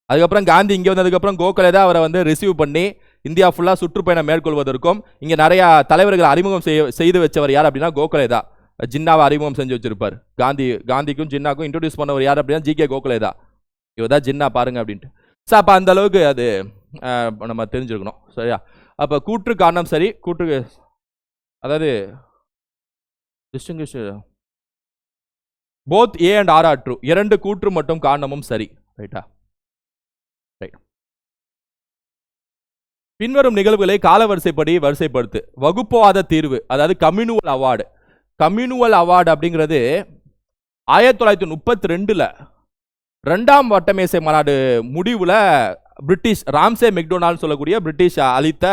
அதுக்கப்புறம் காந்தி இங்கே வந்ததுக்கப்புறம் கோகலே தான் அவரை வந்து ரிசீவ் பண்ணி இந்தியா ஃபுல்லாக சுற்றுப்பயணம் மேற்கொள்வதற்கும் இங்கே நிறையா தலைவர்களை அறிமுகம் செய்து வச்சவர் யார் அப்படின்னா கோகலே தான். ஜின்னாவை அறிமுகம் செஞ்சு வச்சிருப்பார். காந்திக்கும் ஜின்னாக்கும் இன்ட்ரோடியூஸ் பண்ணவர் யார் அப்படின்னா ஜி.கே. கோகலே தான். இவதான் ஜின்னா பாருங்க அப்படின்ட்டு. ஸோ அப்போ அந்த அளவுக்கு அது நம்ம தெரிஞ்சுக்கணும். சரியா? அப்போ கூற்று காரணம் சரி, கூற்று அதாவது distinguish both A and R R true. 2 கூற்று மற்றும் காரணமும் சரி. ரைட்டா? ரைட். பின்வரும் நிகழ்வுகளை காலவரிசைப்படி வரிசைப்படுத்து. வகுப்புவாத தீர்வு, அதாவது கம்யூனுவல் அவார்டு. கம்யூனுவல் அவார்டு அப்படிங்கிறது 1932 2ஆம் வட்டமேசை மாநாடு முடிவுல பிரிட்டிஷ் ராம்சே மெக்டொனால்ட் சொல்லக்கூடிய பிரிட்டிஷ் அளித்த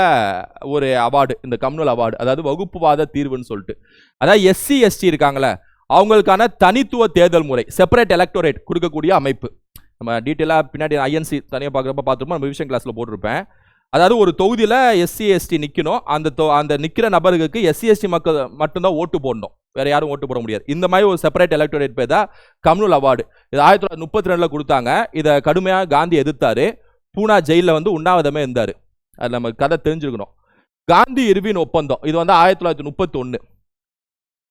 ஒரு அவார்டு, இந்த கம்யூனல் அவார்டு, அதாவது வகுப்புவாத தீர்வுன்னு சொல்லிட்டு. அதாவது எஸ்சி எஸ்டி இருக்காங்களே அவங்களுக்கான தனித்துவ தேர்தல் முறை, செப்பரேட் எலக்டோரேட் கொடுக்கக்கூடிய அமைப்பு. நம்ம டீட்டெயிலாக பின்னாடி ஐஎன்சி தனியாக பார்க்குறப்ப பார்த்துருப்போம், நம்ம ரிவிஷன் கிளாஸில் போட்டிருப்பேன். அதாவது ஒரு தொகுதியில் எஸ்சி எஸ்டி நிற்கணும், அந்த நிற்கிற நபர்களுக்கு எஸ்சி எஸ்டி மக்கள் மட்டும்தான் ஓட்டு போடணும், வேற யாரும் ஓட்டு போட முடியாது. இந்த மாதிரி ஒரு செப்பரேட் எலக்டோரேட் பேர் தான் கம்யூனல் அவார்டு. இது 1932 கொடுத்தாங்க. இதை கடுமையாக காந்தி எதிர்த்தாரு. பூனா ஜெயிலில் வந்து உண்ணாவிரதமே இருந்தார். அது நம்ம கதை தெரிஞ்சுக்கணும். காந்தி இர்வின் ஒப்பந்தம் இது வந்து 1931.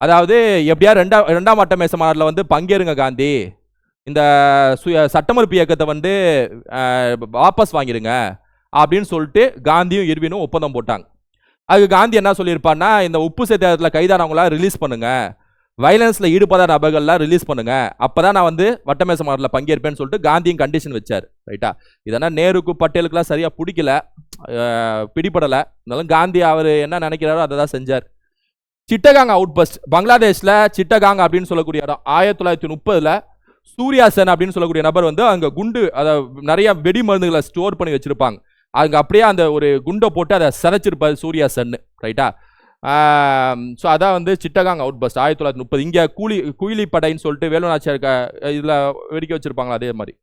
அதாவது எப்படியா 2ஆம் வட்டமேசை மாநாட்டில் வந்து பங்கேறுங்க காந்தி, இந்த சட்டமறுப்பு இயக்கத்தை வந்து வாபஸ் வாங்கிடுங்க அப்படின்னு சொல்லிட்டு காந்தியும் இர்வினும் ஒப்பந்தம் போட்டாங்க. அதுக்கு காந்தி என்ன சொல்லியிருப்பான்னா, இந்த உப்பு சத்தியாகிரகத்தில் கைதானவங்களா ரிலீஸ் பண்ணுங்க, வயலன்ஸில் ஈடுபடாத நபர்கள்லாம் ரிலீஸ் பண்ணுங்க, அப்போதான் நான் வந்து வட்டமேசை மாநாட்டில் பங்கேற்பேன்னு சொல்லிட்டு காந்தியும் கண்டிஷன் வச்சார். ரைட்டா? இதெல்லாம் நேருக்கு பட்டேலுக்குலாம் சரியாக பிடிக்கல, பிடிபடலை. இருந்தாலும் காந்தி அவர் என்ன நினைக்கிறாரோ அதை தான் செஞ்சார். சிட்டகாங் அவுட் பஸ்ட், பங்களாதேஷில் சிட்டகாங் அப்படின்னு சொல்லக்கூடிய இடம் 1930 சூர்யா சென் அப்படின்னு சொல்லக்கூடிய நபர் வந்து அங்கே குண்டு, அதை நிறைய வெடி மருந்துகளை ஸ்டோர் பண்ணி வச்சிருப்பாங்க. அங்கே அப்படியே அந்த ஒரு குண்டை போட்டு அதை சிதைச்சிருப்பாரு சூர்யா சென்னு. ரைட்டா? ஸோ அதான் வந்து சிட்டகாங் அவுட் பஸ்ட் 1930. இங்கே குயிலி படைன்னு சொல்லிட்டு வேலுநாச்சியார் இதில் வெடிக்க வச்சிருப்பாங்களா அதே மாதிரி.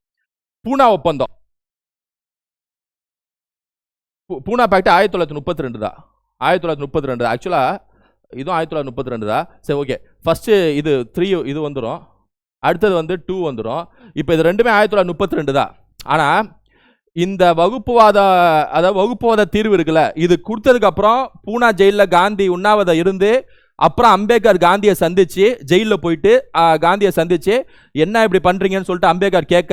பூனா ஒப்பந்தம், பூனா பேக்ட் 1932 தான். 1932 ஆக்சுவலாக இதுவும் 1932 தான். சரி, ஓகே. ஃபர்ஸ்ட் இது 3 இது வந்துடும், அடுத்தது வந்து 2 வந்துடும். இப்போ இது ரெண்டுமே 1932 தான். ஆனால் இந்த வகுப்புவாத தீர்வு இருக்குல்ல, இது கொடுத்ததுக்கு அப்புறம் பூனா ஜெயிலில் காந்தி உண்ணாவிரதம் இருந்து அப்புறம் அம்பேத்கர் காந்தியை சந்திச்சு ஜெயிலில் போயிட்டு காந்தியை சந்திச்சு என்ன இப்படி பண்றீங்கன்னு சொல்லிட்டு அம்பேத்கர் கேட்க,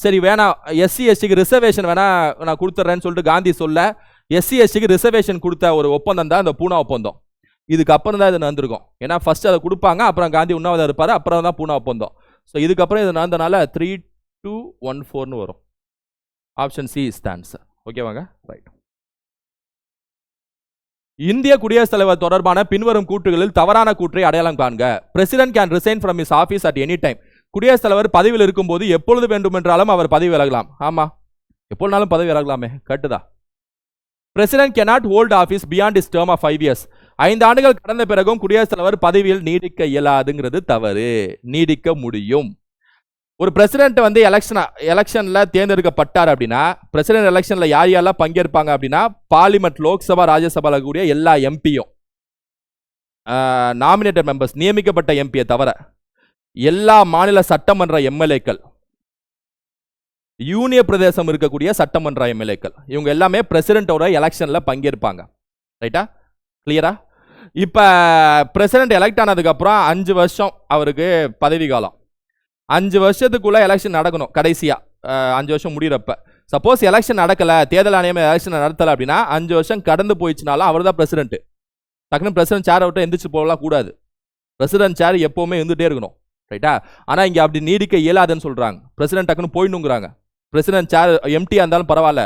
சரி வேணாம் எஸ்சி எஸ்டிக்கு ரிசர்வேஷன் வேணா நான் கொடுத்துட்றேன்னு சொல்லிட்டு காந்தி சொல்ல, எஸ்சி எஸ்டிக்கு ரிசர்வேஷன் கொடுத்த ஒரு ஒப்பந்தம் தான் இந்த பூனா ஒப்பந்தம். இதுக்கப்புறம் தான் இது நடந்திருக்கும். ஏன்னா ஃபர்ஸ்ட் அதை கொடுப்பாங்க, அப்புறம் காந்தி உண்ணாவிரதம் இருப்பார், அப்புறம் தான் பூனா ஒப்பந்தம். ஸோ இதுக்கப்புறம் இது நடந்தனால 3214 வரும். Option C is the answer. ஓகேவாங்க? ரைட். இந்திய குடியரசுத் தலைவர் தொடர்பான பின்வரும் கூற்றுகளில் தவறான கூற்றை அடையாளம் காண்க. President can resign from his office at any time. குடியரசுத் தலைவர் பதவியில் இருக்கும்போது எப்பொழுது வேண்டுமென்றாலும் அவர் பதவி விலகலாம். ஆமா, எப்பொழுதுனாலும் பதவி விலகலாமே, கட்டுதா? President cannot hold office beyond his term of 5 years. 5 ஆண்டுகள் கடந்த பிறகும் குடியரசுத் தலைவர் பதவியில் நீடிக்க இயலாதுங்கிறது தவறு. நீடிக்க முடியும். ஒரு பிரசிடென்ட் வந்து எலெக்ஷன்ல தேர்ந்தெடுக்கப்பட்டார் அப்படின்னா, பிரசிடென்ட் எலெக்ஷன்ல யார் யாரெல்லாம் பங்கேற்பாங்க அப்படின்னா, பார்லிமெண்ட் லோக்சபா ராஜ்யசபால கூடிய எல்லா எம்பியும், நாமினேட்டட் மெம்பர்ஸ் நியமிக்கப்பட்ட எம்பியை தவிர எல்லா மாநில சட்டமன்ற எம்எல்ஏக்கள், யூனியன் பிரதேசம் இருக்கக்கூடிய சட்டமன்ற எம்எல்ஏக்கள், இவங்க எல்லாமே பிரசிடென்ட்டோட எலெக்ஷன்ல பங்கேற்பாங்க. ரைட்டா? கிளியரா? இப்ப பிரசிடென்ட் எலெக்ட் ஆனதுக்கு அப்புறம் 5 வருஷம் அவருக்கு பதவி காலம். 5 வருஷத்துக்குள்ள எலெக்ஷன் நடக்கணும். கடைசியா 5 வருஷம் முடிகிறப்ப சப்போஸ் எலெக்ஷன் நடக்கல, தேர்தல் ஆணையம் எலெக்ஷன் நடத்தல அப்படின்னா 5 வருஷம் கடந்து போயிடுச்சுனாலும் அவர் தான் பிரசிடென்ட். டக்குனு பிரசிடென்ட் சேரை விட்டு எந்திரிச்சு போகலாம் கூடாது. பிரசிடென்ட் சேர் எப்பவுமே இருந்துட்டே இருக்கணும். ரைட்டா? ஆனா இங்க அப்படி நீடிக்க இயலாதுன்னு சொல்றாங்க. பிரசிடென்ட் டக்குனு போயிடணுங்கிறாங்க. பிரசிடென்ட் சேர் எம்டியா இருந்தாலும் பரவாயில்ல,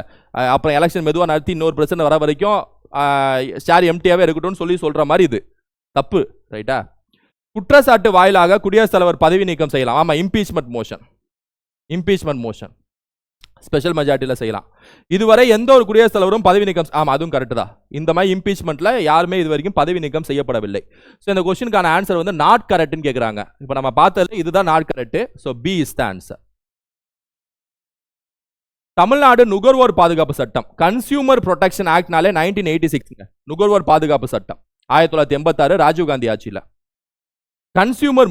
அப்புறம் எலெக்ஷன் மெதுவாக நடத்தி இன்னொரு பிரசிடென்ட் வர வரைக்கும் சேர் எம்டியாவே இருக்கட்டும்னு சொல்ற மாதிரி இது தப்பு. ரைட்டா? குற்றச்சாட்டு வாயிலாக குடியரசுத் தலைவர் பதவி நீக்கம் செய்யலாம். ஆமா, இம்பீச்மெண்ட் மோஷன் ஸ்பெஷல் மெஜாரிட்டியில் செய்யலாம். இதுவரை எந்த ஒரு குடியரசுத் தலைவரும் பதவி நீக்கம், ஆமா அதுவும் கரெக்ட் தான். இந்த மாதிரி இம்பீச்மெண்ட்ல யாருமே இது வரைக்கும் பதவி நீக்கம் செய்யப்படவில்லை. ஸோ இந்த கொஸ்டினுக்கான ஆன்சர் வந்து நாட் கரெக்ட்னு கேட்குறாங்க. இப்போ நம்ம பார்த்ததுல இதுதான் not correct. So B is the answer. Tamil Nadu நுகர்வோர் பாதுகாப்பு சட்டம், கன்சியூமர் ப்ரொடெக்ஷன் ஆக்ட்னாலே 1986 நுகர்வோர் பாதுகாப்பு சட்டம் 1986 ராஜீவ்காந்தி ஆட்சியில். கன்சியூமர்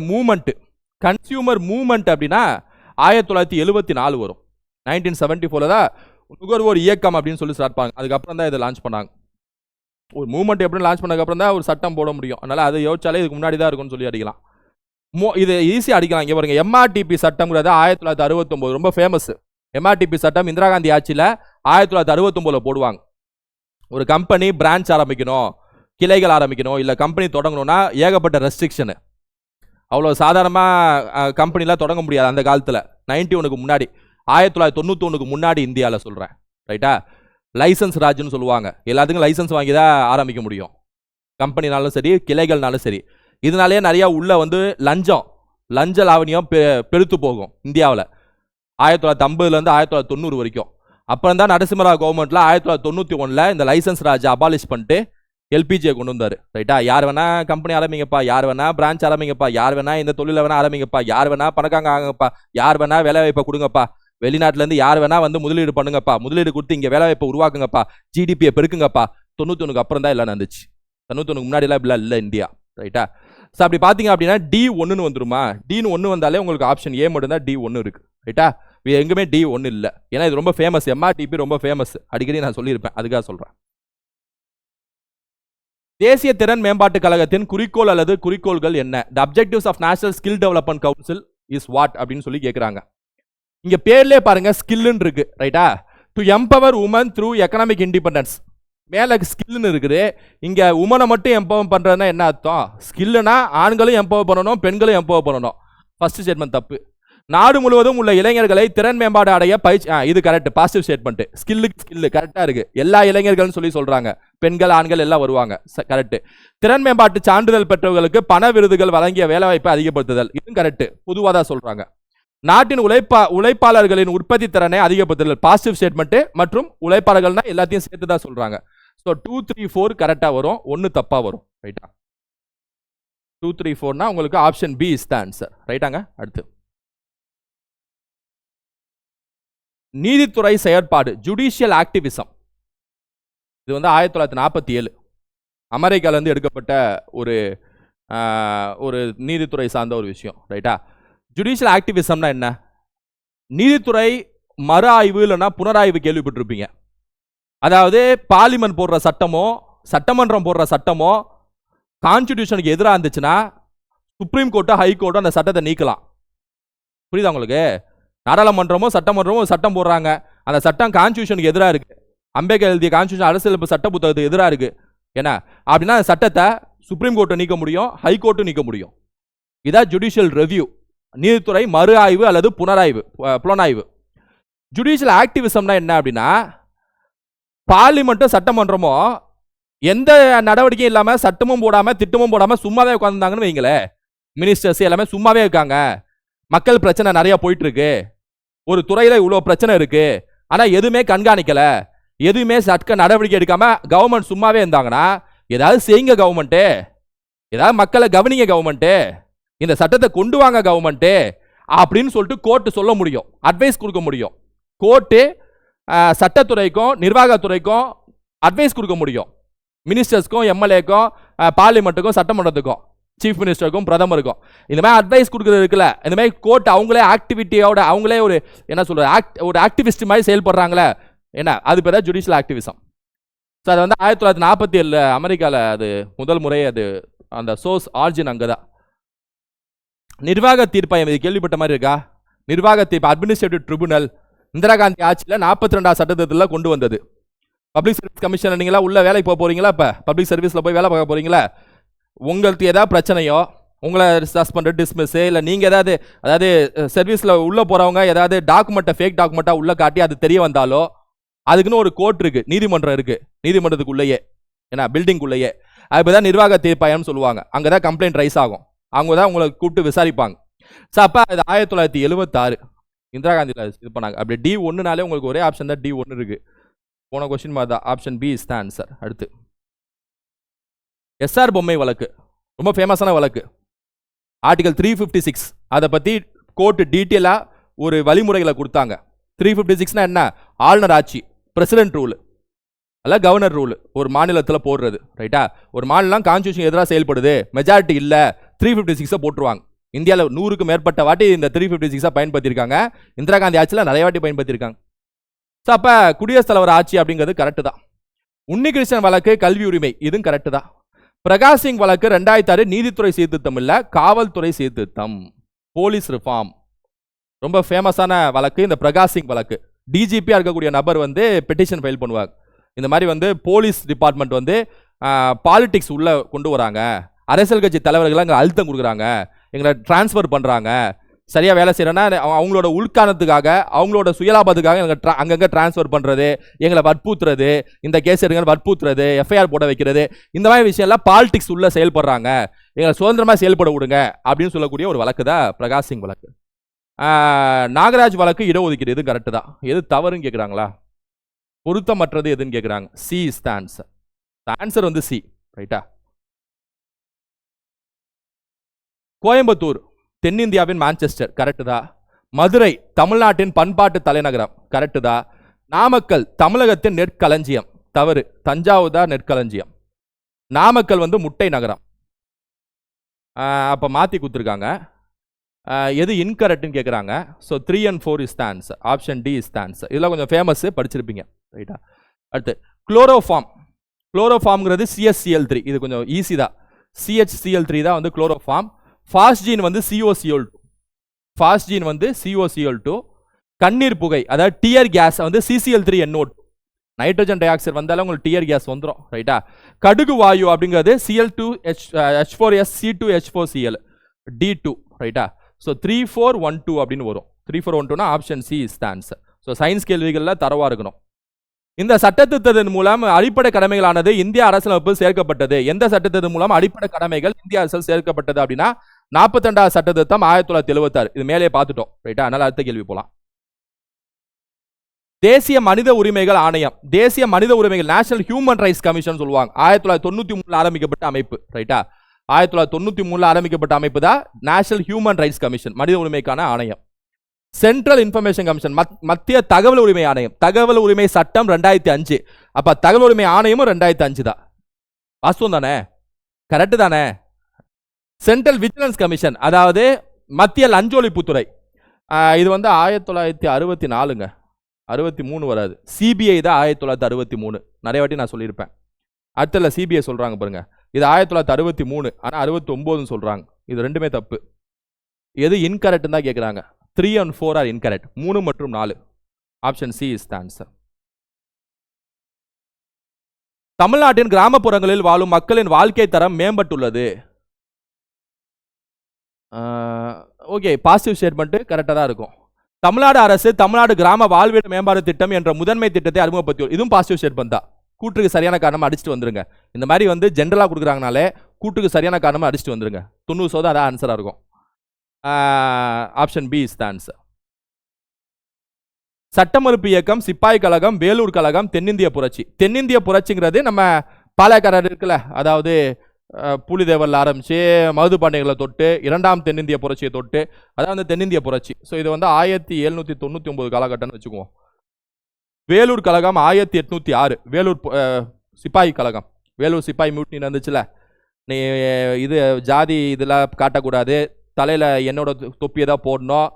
மூவ்மெண்ட் அப்படின்னா 1974 வரும். 1974 தான் நுகர்வோர் இயக்கம் அப்படின்னு சொல்லி ஸ்டார்ட் பண்ணாங்க. அதுக்கப்புறம் தான் இதை லான்ச் பண்ணாங்க. ஒரு மூவ்மெண்ட் எப்படி லான்ச் பண்ணதுக்கப்புறம் தான் ஒரு சட்டம் போட முடியும். அதனால அதை யோசிச்சாலே இதுக்கு முன்னாடி தான் இருக்கும்னு சொல்லி அடிக்கலாம். இது ஈஸியாக அடிக்கலாம். இங்கே பாருங்க, எம்ஆர்டிபி சட்டம்ங்கிறது 1969 ரொம்ப ஃபேமஸ். MRTP சட்டம் இந்திரா காந்தி ஆட்சியில் 1969 போடுவாங்க. ஒரு கம்பெனி பிரான்ச் ஆரம்பிக்கணும், கிளைகள் ஆரம்பிக்கணும், இல்லை கம்பெனி தொடங்கணும்னா ஏகப்பட்ட ரெஸ்ட்ரிக்ஷனு. அவ்வளோ சாதாரணமாக கம்பெனிலாம் தொடங்க முடியாது அந்த காலத்தில். 91க்கு முன்னாடி, 1991க்கு முன்னாடி இந்தியாவில் சொல்கிறேன், ரைட்டா? லைசன்ஸ் ராஜ்னு சொல்லுவாங்க. எல்லாத்துக்கும் லைசன்ஸ் வாங்கி தான் ஆரம்பிக்க முடியும், கம்பெனினாலும் சரி கிளைகள்னாலும் சரி. இதனாலேயே நிறையா உள்ள வந்து லஞ்ச லாவணியம் பெருத்து போகும் இந்தியாவில் 1950லேருந்து 1990 வரைக்கும். அப்புறம் தான் நரசிம்மராவ் கவர்மெண்ட்டில் 1991 இந்த லைசன்ஸ் ராஜ் அபாலிஷ் பண்ணிட்டு எல்பிஜியை கொண்டு வந்தார், ரைட்டா? யார் வேணா கம்பெனி ஆரம்பிங்கப்பா, யார் வேணா பிரான்ச் ஆரம்பிங்கப்பா, யார் வேணா இந்த தொழிலை வேணா ஆரம்பிங்கப்பா, யார் வேணா பணக்காங்க ஆகுங்கப்பா, யார் வேணா வேலை வாய்ப்பை கொடுங்கப்பா, வெளிநாட்டிலேருந்து யார் வேணா வந்து முதலீடு பண்ணுங்கப்பா, முதலீடு கொடுத்து இங்கே வேலை வாய்ப்பை உருவாக்குங்கப்பா, ஜிடிபியை பெருக்குங்கப்பா. 91க்கு அப்புறம் தான் எல்லாம் நடந்துச்சு. 91க்கு முன்னாடிலாம் இப்படிலாம் இல்லை இந்தியா, ரைட்டா? ஸோ அப்படி பார்த்தீங்க அப்படின்னா D1ன்னு வந்துருமா? D1 வந்தாலே உங்களுக்கு ஆப்ஷன் ஏ மட்டும் தான் D1 இருக்கு, ரைட்டா? எங்குமே D1 இல்லை. ஏன்னா இது ரொம்ப ஃபேமஸ், MRTP ரொம்ப ஃபேமஸ், அடிக்கடி நான் சொல்லியிருப்பேன், அதுக்காக சொல்கிறேன். தேசிய திறன் மேம்பாட்டு கழகத்தின் குறிக்கோள் அல்லது குறிக்கோள்கள் என்ன? The objectives of national skill development council is what அப்படின்னு சொல்லி கேட்குறாங்க. இங்கே பேர்லேயே பாருங்க ஸ்கில்லுன்னு இருக்கு, ரைட்டா? To empower women through economic independence. மேலே ஸ்கில்னு இருக்குது, இங்கே உமனை மட்டும் எம்பவர் பண்ணுறதுனா என்ன அர்த்தம்? ஸ்கில்லுனா ஆண்களும் எம்பவர் பண்ணணும், பெண்களும் எம்பவர் பண்ணணும். ஃபர்ஸ்ட் ஸ்டேட்மெண்ட் தப்பு. நாடு முழுவதும் உள்ள இளைஞர்களை திறன் மேம்பாடு அடைய பயிற்சி, இது கரெக்ட், பாசிட்டிவ் ஸ்டேட்மெண்ட். ஸ்கில்லு கரெக்டாக இருக்கு, எல்லா இளைஞர்கள்னு சொல்லி சொல்றாங்க, பெண்கள் ஆண்கள் எல்லாம் வருவாங்க, கரெக்ட். திறன் மேம்பாட்டு சான்றிதழ் பெற்றவர்களுக்கு பண விருதுகள் வழங்கிய வேலைவாய்ப்பை அதிகப்படுத்துதல், இதுவும் கரெக்ட், பொதுவாக தான் சொல்றாங்க. நாட்டின் உழைப்பாளர்களின் உற்பத்தி திறனை அதிகப்படுத்துதல், பாசிட்டிவ் ஸ்டேட்மெண்ட். மற்றும் உழைப்பாளர்கள்னா எல்லாத்தையும் சேர்த்து தான் சொல்றாங்க. ஸோ 2, 3, 4 கரெக்டாக வரும், 1 தப்பா வரும், ரைட்டா? 2, 3, 4னா உங்களுக்கு option B is the answer, ரைட்டாங்க? அடுத்து நீதித்துறை செயற்பாடு, ஜுடிஷியல் ஆக்டிவிசம். இது வந்து 1947 அமெரிக்காவிலேருந்து எடுக்கப்பட்ட ஒரு நீதித்துறை சார்ந்த ஒரு விஷயம், ரைட்டா? ஜுடிஷியல் ஆக்டிவிசம்னா என்ன? நீதித்துறை மறு ஆய்வு இல்லைன்னா புனராய்வு கேள்விப்பட்டிருப்பீங்க. அதாவது பார்லிமெண்ட் போடுற சட்டமோ சட்டமன்றம் போடுற சட்டமோ கான்ஸ்டிடியூஷனுக்கு எதிராக இருந்துச்சுன்னா சுப்ரீம் கோர்ட்டோ ஹை கோர்ட்டோ அந்த சட்டத்தை நீக்கலாம். புரியுதா உங்களுக்கு? நாடாளுமன்றமோ சட்டமன்றமோ சட்டம் போடுறாங்க, அந்த சட்டம் கான்ஸ்டியூஷனுக்கு எதிராக இருக்கு, அம்பேத்கர் எழுதிய கான்ஸ்டியூஷன் அரசியலமைப்பு சட்ட புத்தகத்துக்கு எதிராக இருக்கு, என்ன அப்படின்னா அந்த சட்டத்தை சுப்ரீம் கோர்ட்டை நீக்க முடியும், ஹை கோர்ட்டும் நீக்க முடியும். இதான் ஜுடிஷியல் ரெவ்யூ, நீதித்துறை மறு ஆய்வு அல்லது புலனாய்வு. ஜுடிஷியல் ஆக்டிவிசம்னா என்ன அப்படின்னா, பார்லிமெண்ட்டும் சட்டமன்றமோ எந்த நடவடிக்கையும் இல்லாம சட்டமும் போடாம திட்டமும் போடாம சும்மாவே உட்கார்ந்தாங்கன்னு வைங்களேன், மினிஸ்டர்ஸ் எல்லாமே சும்மாவே இருக்காங்க, மக்கள் பிரச்சனை நிறைய போயிட்டு இருக்கு, ஒரு துறையில இவ்வளவு பிரச்சனை இருக்கு, ஆனா எதுவுமே கண்காணிக்கல, எதுவுமே சட்ட நடவடிக்கை எடுக்காம கவர்மெண்ட் சும்மாவே இருந்தாங்கன்னா, ஏதாவது செய்யுங்க கவர்மெண்ட், ஏதாவது மக்களை கவனிங்க கவர்மெண்ட், இந்த சட்டத்தை கொண்டு வாங்க கவர்மெண்ட் அப்படின்னு சொல்லிட்டு கோர்ட்டு சொல்ல முடியும், அட்வைஸ் கொடுக்க முடியும். கோர்ட்டு சட்டத்துறைக்கும் நிர்வாகத்துறைக்கும் அட்வைஸ் கொடுக்க முடியும், மினிஸ்டர்ஸ்க்கும் எம்எல்ஏக்கும் பார்லிமெண்ட்டுக்கும் சட்டமன்றத்துக்கும் சீஃப் மினிஸ்டருக்கும் பிரதமருக்கும். இந்த மாதிரி அட்வைஸ் கொடுக்குறது இருக்குல்ல, இந்த மாதிரி கோர்ட் அவங்களே ஆக்டிவிட்டியோட அவங்களே ஒரு என்ன சொல்றது ஒரு ஆக்டிவிஸ்ட் மாதிரி செயல்படுறாங்களே, என்ன அது பேர் தான் ஜுடிஷியல் ஆக்டிவிசம். ஸோ அது வந்து 1947 அமெரிக்காவில் அது முதல் முறை, அது அந்த சோர்ஸ் ஆர்ஜின் அங்கே தான். நிர்வாக தீர்ப்பாயம், இது கேள்விப்பட்ட மாதிரி இருக்கா? நிர்வாக தீர்ப்பு, அட்மினிஸ்ட்ரேட்டிவ் ட்ரிபுனல், இந்திரா காந்தி ஆட்சியில் 42ஆம் சட்டத்தில் கொண்டு வந்தது. பப்ளிக் சர்வீஸ் கமிஷன் நீங்களா உள்ள வேலைக்கு போக போறீங்களா? இப்போ பப்ளிக் சர்வீஸில் போய் வேலை பார்க்க போறீங்களா? உங்களுக்கு ஏதாவது பிரச்சனையோ, உங்களை சஸ்பெண்ட் டிஸ்மிஸ், இல்லை நீங்கள் அதாவது சர்வீஸில் உள்ளே போகிறவங்க ஏதாவது டாக்குமெண்ட்டை ஃபேக் டாக்குமெண்ட்டாக உள்ளே காட்டி அது தெரிய வந்தாலோ அதுக்குன்னு ஒரு கோர்ட் இருக்குது, நீதிமன்றம் இருக்குது, நீதிமன்றத்துக்குள்ளேயே, ஏன்னா பில்டிங்குள்ளேயே, அதுக்கு தான் நிர்வாக தீர்ப்பாயம்னு சொல்லுவாங்க. அங்கே தான் கம்ப்ளைண்ட் ரைஸ் ஆகும், அவங்க தான் உங்களை கூப்பிட்டு விசாரிப்பாங்க. ஸோ அப்போ அது 1976 இந்திரா காந்தியில் இது பண்ணாங்க. அப்படி D1னாலே உங்களுக்கு ஒரே ஆப்ஷன் தான் D1 இருக்கு. போன கொஸ்டின் மாதிரி தான், option B is the answer. அடுத்து எஸ்ஆர் பொம்மை வழக்கு, ரொம்ப ஃபேமஸான வழக்கு. ஆர்டிகல் 356 அதை பற்றி கோர்ட்டு டீட்டெயிலாக ஒரு வழிமுறைகளை கொடுத்தாங்க. 356னா என்ன? ஆளுநர் ஆட்சி, பிரசிடென்ட் ரூல் அல்ல கவர்னர் ரூல், ஒரு மாநிலத்தில் போடுறது, ரைட்டா? ஒரு மாநிலம் கான்ஸ்டியூஷன் எதிராக செயல்படுது, மெஜாரிட்டி இல்லை, 356 போட்டுருவாங்க. இந்தியாவில் 100க்கும் மேற்பட்ட வாட்டி இந்த 356 பயன்படுத்தியிருக்காங்க. இந்திரா காந்தி ஆட்சியில் நிறைய வாட்டி பயன்படுத்தியிருக்காங்க. ஸோ அப்போ குடியரசுத் தலைவர் ஆட்சி அப்படிங்கிறது கரெக்டு தான். உன்னிகிருஷ்ணன் வழக்கு கல்வி உரிமை, இதுவும் கரெக்டு தான். பிரகாஷ் சிங் வழக்கு 2006 நீதித்துறை சீர்திருத்தம் இல்லை, காவல்துறை சீர்திருத்தம், போலீஸ் ரிஃபார்ம். ரொம்ப ஃபேமஸான வழக்கு இந்த பிரகாஷ் சிங் வழக்கு. டிஜிபியா இருக்கக்கூடிய நபர் வந்து பெட்டிஷன் ஃபைல் பண்ணுவாங்க. இந்த மாதிரி வந்து போலீஸ் டிபார்ட்மெண்ட் வந்து பாலிடிக்ஸ் உள்ள கொண்டு வராங்க, அரசியல் கட்சி தலைவர்கள் அங்கே அழுத்தம் கொடுக்குறாங்க, எங்களை டிரான்ஸ்ஃபர் பண்ணுறாங்க, சரியாக வேலை செய்யறேன்னா அவங்களோட உள்காரணத்துக்காக அவங்களோட சுயலாபத்துக்காக எங்களை அங்கங்கே டிரான்ஸ்ஃபர் பண்ணுறது, எங்களை வற்புறுத்துறது, இந்த கேஸ் எடுங்க வற்புறுத்துறது, எஃப்ஐஆர் போட வைக்கிறது, இந்த மாதிரி விஷயம்லாம் பாலிடிக்ஸ் உள்ள செயல்படுறாங்க, எங்களை சுதந்திரமாக செயல்பட விடுங்க அப்படின்னு சொல்லக்கூடிய ஒரு வழக்கு தான் பிரகாஷ் சிங் வழக்கு. நாகராஜ் வழக்கு இடஒதுக்கீடு, எது கரெக்டு தான், எது தவறுன்னு கேட்குறாங்களா? பொருத்தமற்றது எதுன்னு கேட்குறாங்க. C is the answer. Answer வந்து சி, ரைட்டா? கோயம்புத்தூர் தென்னிந்தியாவின் மான்செஸ்டர், கரெக்டு தான். மதுரை தமிழ்நாட்டின் பண்பாட்டு தலைநகரம், கரெக்டு தான். நாமக்கல் தமிழகத்தின் நெற்களஞ்சியம், தவறு. தஞ்சாவூர் தான் நெற்களஞ்சியம். நாமக்கல் வந்து முட்டை நகரம். அப்போ மாற்றி கொடுத்துருக்காங்க. எது இன்கரெக்ட்னு கேட்குறாங்க. So 3 and 4 is the answer. Option D is the answer. இதெல்லாம் கொஞ்சம் ஃபேமஸ், படிச்சிருப்பீங்க, ரைட்டா? அடுத்து குளோரோஃபார்ம். குளோரோஃபார்ம்ங்கிறது CHCl3, இது கொஞ்சம் ஈஸி தான். CHCl3 தான் வந்து குளோரோஃபார்ம். ஃபாஸ்ஜீன் வந்து COCl2. ஃபாஸ்ஜீன் வந்து COCl2. கண்ணீர் புகை அதாவது டியர் கேஸ் வந்து CCl3NO2. நைட்ரஜன் டை ஆக்சைடு வந்தாலும் உங்களுக்கு டியர் கேஸ் வந்துடும், ரைட்டா? கடுகு வாயு அப்படிங்கிறது Cl2H4SC2H4Cl D2, ரைட்டா? ஸோ 3412 அப்படின்னு வரும். 3412னா option C is the answer. So science கேள்விகளில் தரவா இருக்கணும். இந்த சட்டத்திட்டத்தின் மூலம் அடிப்படை கடமைகளானது இந்திய அரசியலமைப்பில் சேர்க்கப்பட்டது. எந்த சட்டத்தின் மூலம் அடிப்படை கடமைகள் இந்திய அரசியல் சேர்க்கப்பட்டது அப்படின்னா 42வது சட்டத்திட்டம் 1976. இது மேலே பார்த்துட்டோம், ரைட்டா? அதனால அடுத்த கேள்வி போலாம். தேசிய மனித உரிமைகள் ஆணையம், தேசிய மனித உரிமைகள் நேஷனல் ஹியூமன் ரைட்ஸ் கமிஷன் சொல்லுவாங்க. 1993 ஆரம்பிக்கப்பட்ட அமைப்பு, ரைட்டா? 1993 ஆரம்பிக்கப்பட்ட அமைப்பு தான் நேஷனல் ஹியூமன் ரைட்ஸ் கமிஷன், மனித உரிமைக்கான ஆணையம். சென்ட்ரல் இன்ஃபர்மேஷன் கமிஷன், மத்திய தகவல் உரிமை ஆணையம். தகவல் உரிமை சட்டம் 2005. அப்ப தகவல் உரிமை ஆணையமும் 2005 தான். வாஸ்தவம் தானே? கரெக்ட் தானே? சென்ட்ரல் விஜிலன்ஸ் கமிஷன், அதாவது மத்திய லஞ்ச ஒழிப்புத்துறை, இது வந்து 1964ங்க, 63 வராது. சிபிஐ தான் 1963. நிறைய வாட்டி நான் சொல்லியிருப்பேன். அடுத்தல சிபிஐ சொல்றாங்க பாருங்க, இது 1963, ஆனா 69 சொல்றாங்க. இது ரெண்டுமே தப்பு. எது இன்கரெக்ட் தான் கேட்குறாங்க. 3 and 4 ஆர் இன்கரெக்ட். 3 மற்றும் 4. Option C is the answer. தமிழ்நாட்டின் கிராமப்புறங்களில் வாழும் மக்களின் வாழ்க்கை தரம் மேம்பட்டுள்ளது. ஓகே, பாசிட்டிவ் ஸ்டேட்மெண்ட் கரெக்டாக தான் இருக்கும். தமிழ்நாடு அரசு தமிழ்நாடு கிராம வாழ்விட மேம்பாடு திட்டம் என்ற முதன்மை திட்டத்தை அறிமுகப்படுத்தி, இதுவும் பாசிட்டிவ் ஸ்டேட்மெண்ட் தான். கூட்டுக்கு சரியான காரணம் அடிச்சுட்டு வந்துருங்க. இந்த மாதிரி வந்து ஜென்ரலாக கொடுக்குறாங்கனாலே கூட்டுக்கு சரியான காரணமாக அடிச்சுட்டு வந்துருங்க. 90% அதான் ஆன்சராக இருக்கும். Option B is the answer. சட்டமறுப்பு இயக்கம், சிப்பாய் கழகம், வேலூர் கழகம், தென்னிந்திய புரட்சி. தென்னிந்திய புரட்சிங்கிறது நம்ம பாலக்காரர் இருக்குல்ல, அதாவது புலிதேவரில் ஆரம்பிச்சு மருது பாண்டியர்களை தொட்டு 2ஆம் தென்னிந்திய புரட்சியை தொட்டு, அதான் வந்து தென்னிந்திய புரட்சி. ஸோ இது வந்து 1799 காலகட்டம்னு வச்சுக்குவோம். வேலூர் கழகம் 1806. வேலூர் சிப்பாய் கழகம், வேலூர் சிப்பாய் மியூட்னி நடந்துச்சுல, நீ இது ஜாதி இதெல்லாம் காட்டக்கூடாது, தலையில் என்னோட தொப்பியை தான் போடணும்,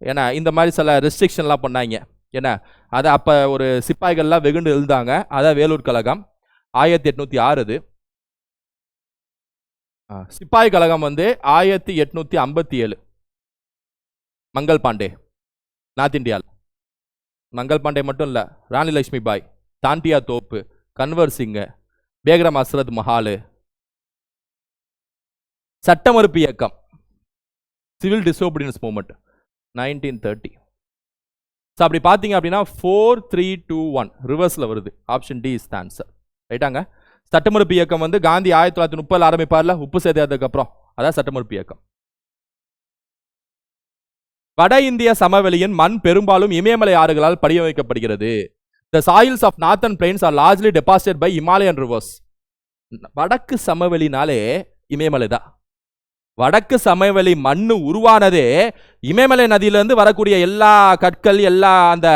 ஏன்னா இந்த மாதிரி சில ரெஸ்ட்ரிக்ஷன்லாம் பண்ணாங்க. ஏன்னா அதை அப்போ ஒரு சிப்பாய்கள்லாம் வெகுண்டு எழுந்தாங்க. அதான் வேலூர் கழகம் 1806. சிப்பாய் கழகம் வந்து 1857. மங்கள் பாண்டே, நார்த் இந்தியாவில். மங்கள் பாண்டே மட்டும் இல்லை, ராணி லட்சுமி பாய், தாண்டியா தோப்பு, கன்வர் சிங், பேகரம் அஸ்ரத் மஹால். சட்டமறுப்பு இயக்கம், சிவில் டிசோபீடியன்ஸ் மூவ்மெண்ட் 1930. ஸோ அப்படி பார்த்தீங்க அப்படின்னா 4, 3, 2, 1 ரிவர்ஸில் வருது. Option D is the answer, ரைட்டாங்க. சட்டமறுப்பு இயக்கம் வந்து காந்தி 1930 ஆரம்பிப்பார்ல, உப்பு சேதாரத்துக்கு அப்புறம், அதான் சட்டமறுப்பு இயக்கம். வட இந்திய சமவெளியின் மண் பெரும்பாலும் இமயமலை ஆறுகளால் படியமைக்கப்படுகிறது. The soils of northern plains are largely deposited by Himalayan rivers. வடக்கு சமவெளினாலே இமயமலை தான். வடக்கு சமவெளி மண்ணு உருவானதே இமயமலை நதியிலிருந்து வரக்கூடிய எல்லா கற்கள், எல்லா அந்த